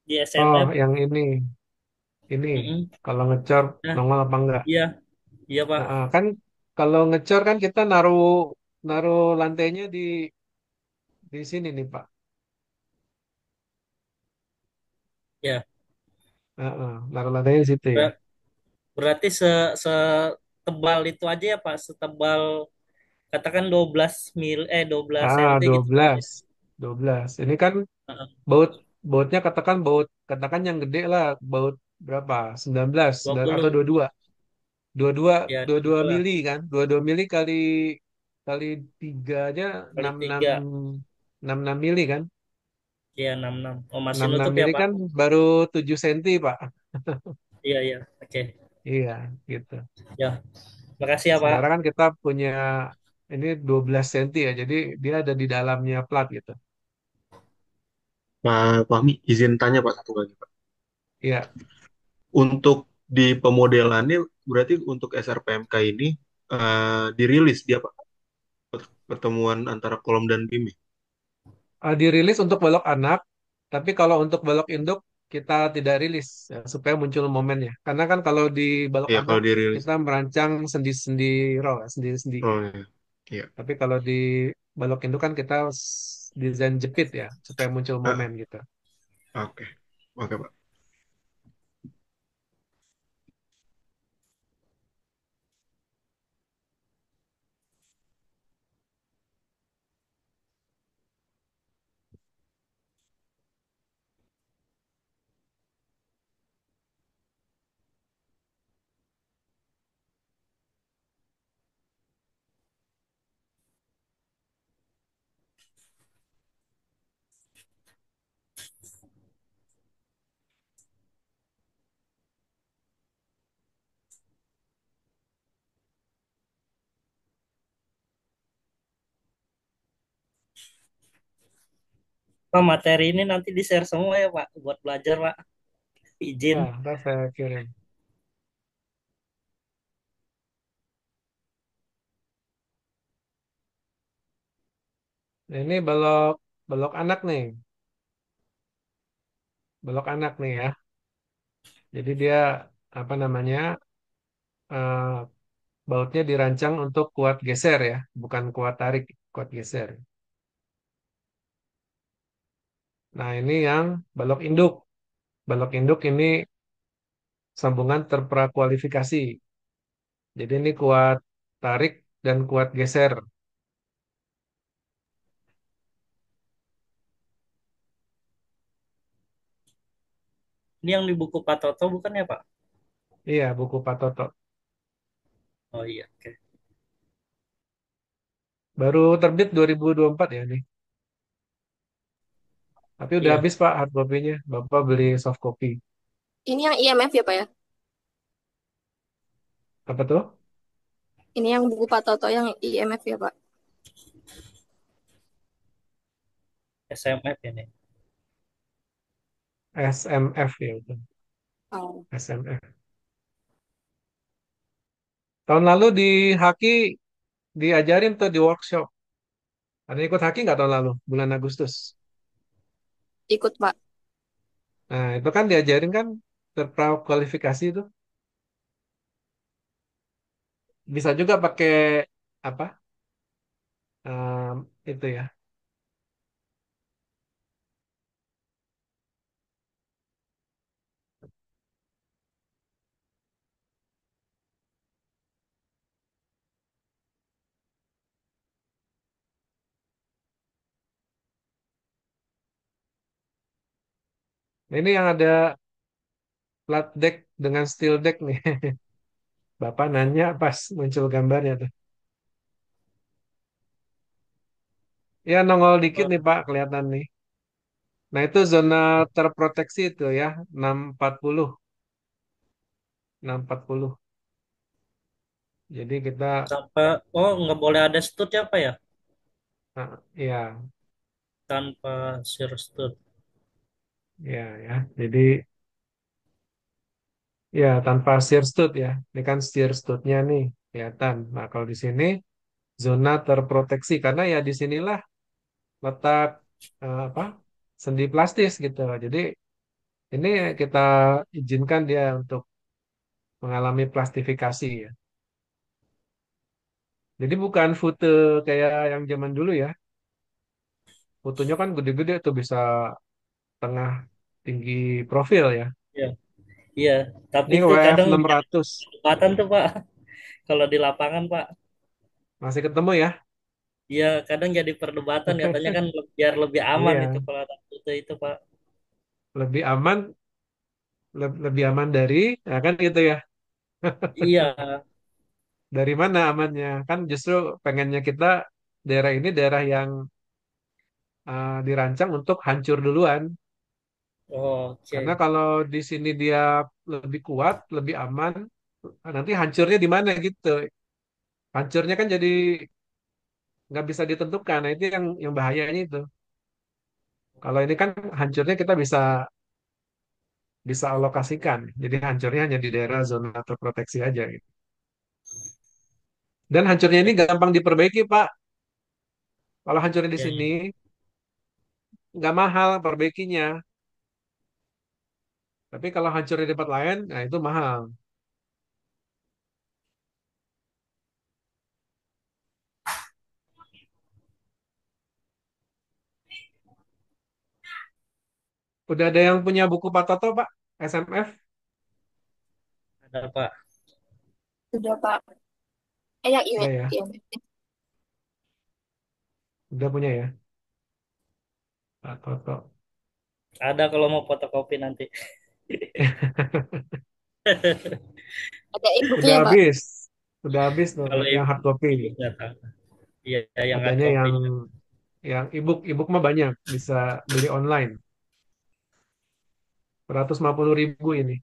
di oh SMF. yang ini Mm-mm. kalau ngecor Nah, nongol apa enggak? iya, iya, Pak. Kan kalau ngecor kan kita naruh naruh lantainya di sini nih Pak. Ya, Naruh lantainya di situ ya. ber- berarti setebal itu aja ya, Pak. Setebal katakan 12 senti Dua gitu, Pak. belas 12. Ini kan Heeh, bautnya katakan katakan yang gede lah baut berapa? 19 atau 20. 22. 22 Ya, 22 22 mili kan? 22 mili kali kali 3 aja kali 66 3. 66 mili kan? Ya, 66. Oh, masih 66 nutup ya, mili Pak? kan baru 7 senti, Pak. Iya, iya. Oke. Iya, gitu. Ya, makasih ya, Pak. Sementara kan kita punya ini 12 senti ya, jadi dia ada di dalamnya plat gitu. Pak Fahmi, izin tanya Pak satu lagi Pak. Iya, Untuk di pemodelannya, berarti untuk SRPMK ini dirilis dia Pak, pertemuan antara kolom dan beam ya? dirilis untuk balok anak, tapi kalau untuk balok induk kita tidak rilis ya, supaya muncul momennya. Karena kan kalau di balok Iya anak kalau dirilis. kita merancang sendi-sendi raw, sendi-sendi. Oh iya. Iya. Tapi kalau di balok induk kan kita desain jepit ya, supaya muncul momen Ah, gitu. oke. Oke Pak. Pak, materi ini nanti di-share semua ya, Pak, buat belajar, Pak. Izin. Ya, ntar saya kirim. Nah, ini balok balok anak nih, balok anak nih ya. Jadi dia apa namanya? eh, bautnya dirancang untuk kuat geser ya, bukan kuat tarik, kuat geser. Nah, ini yang balok induk. Balok induk ini sambungan terprakualifikasi. Jadi ini kuat tarik dan kuat geser. Ini yang di buku Pak Toto bukan ya, Pak? Iya, buku Pak Toto. Oh iya, oke. Baru terbit 2024 ya nih. Tapi udah Iya, habis Pak hard copy-nya. Bapak beli soft copy. Ini yang IMF ya, Pak ya? Apa tuh? Ini yang buku Pak Toto yang IMF ya, Pak? SMF ini. SMF ya itu. Oh. SMF. Tahun lalu di Haki diajarin tuh di workshop. Ada ikut Haki nggak tahun lalu? Bulan Agustus. Ikut, Pak. Nah, itu kan diajarin kan terprakualifikasi itu. Bisa juga pakai apa? Itu ya. Nah, ini yang ada flat deck dengan steel deck nih. Bapak nanya pas muncul gambarnya tuh. Ya nongol dikit Oh, nih Pak, kelihatan nih. Nah itu zona terproteksi itu ya, 640. 640. Jadi kita, tanpa, oh nggak boleh ada stud ya, Pak ya? ya, Tanpa shear stud. ya, ya. Jadi, ya tanpa shear stud ya. Ini kan shear studnya nih, kelihatan. Nah kalau di sini, zona terproteksi. Karena ya di sinilah letak, apa, sendi plastis gitu. Jadi ini kita izinkan dia untuk mengalami plastifikasi ya. Jadi bukan fute kayak yang zaman dulu ya. Fotonya kan gede-gede tuh bisa tengah tinggi profil ya. Iya, iya. Tapi Ini tuh WF kadang jadi 600 perdebatan tuh, Pak. Kalau di lapangan, Pak. masih ketemu ya. Iya, kadang jadi perdebatan. Katanya kan biar lebih aman itu Iya, kalau ada itu, Pak. lebih aman, lebih aman dari, ya kan gitu ya. Iya, Dari mana amannya? Kan justru pengennya kita daerah ini daerah yang dirancang untuk hancur duluan. Karena oke. kalau di sini dia lebih kuat, lebih aman, nanti hancurnya di mana gitu. Hancurnya kan jadi nggak bisa ditentukan. Nah itu yang bahayanya itu. Kalau ini kan hancurnya kita bisa bisa alokasikan. Jadi hancurnya hanya di daerah zona terproteksi aja gitu. Dan hancurnya ini gampang diperbaiki, Pak. Kalau hancurnya di Iya, sini iya. nggak mahal perbaikinya. Tapi kalau hancurnya di tempat lain, nah itu mahal. Udah ada yang punya buku Pak Toto, Pak? SMF? Ada, Pak. Sudah, Pak. Yang Udah IMF. ya? IMF. Udah punya ya? Pak Toto. Ada kalau mau fotokopi nanti. Ada e-booknya Udah ya, Pak? habis. Udah habis tuh Kalau yang hard copy. ibu nggak tahu. Iya, yang hard Adanya copy. yang ebook mah banyak, bisa beli online. 150.000 ini.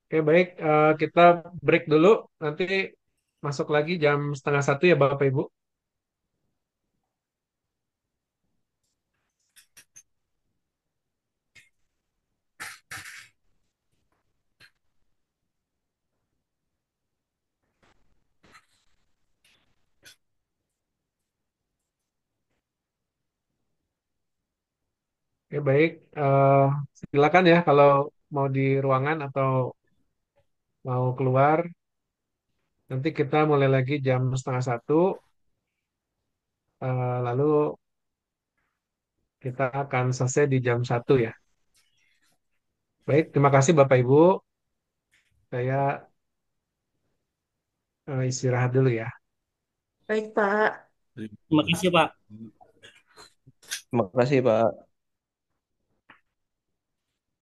Oke, baik. Kita break dulu. Nanti masuk lagi jam setengah satu ya, Bapak Ibu. Oke, baik. Silakan ya kalau mau di ruangan atau mau keluar. Nanti kita mulai lagi jam setengah satu. Lalu kita akan selesai di jam satu ya. Baik, terima kasih Bapak Ibu. Saya istirahat dulu ya. Baik, Pak. Terima kasih Pak. Terima kasih, Pak.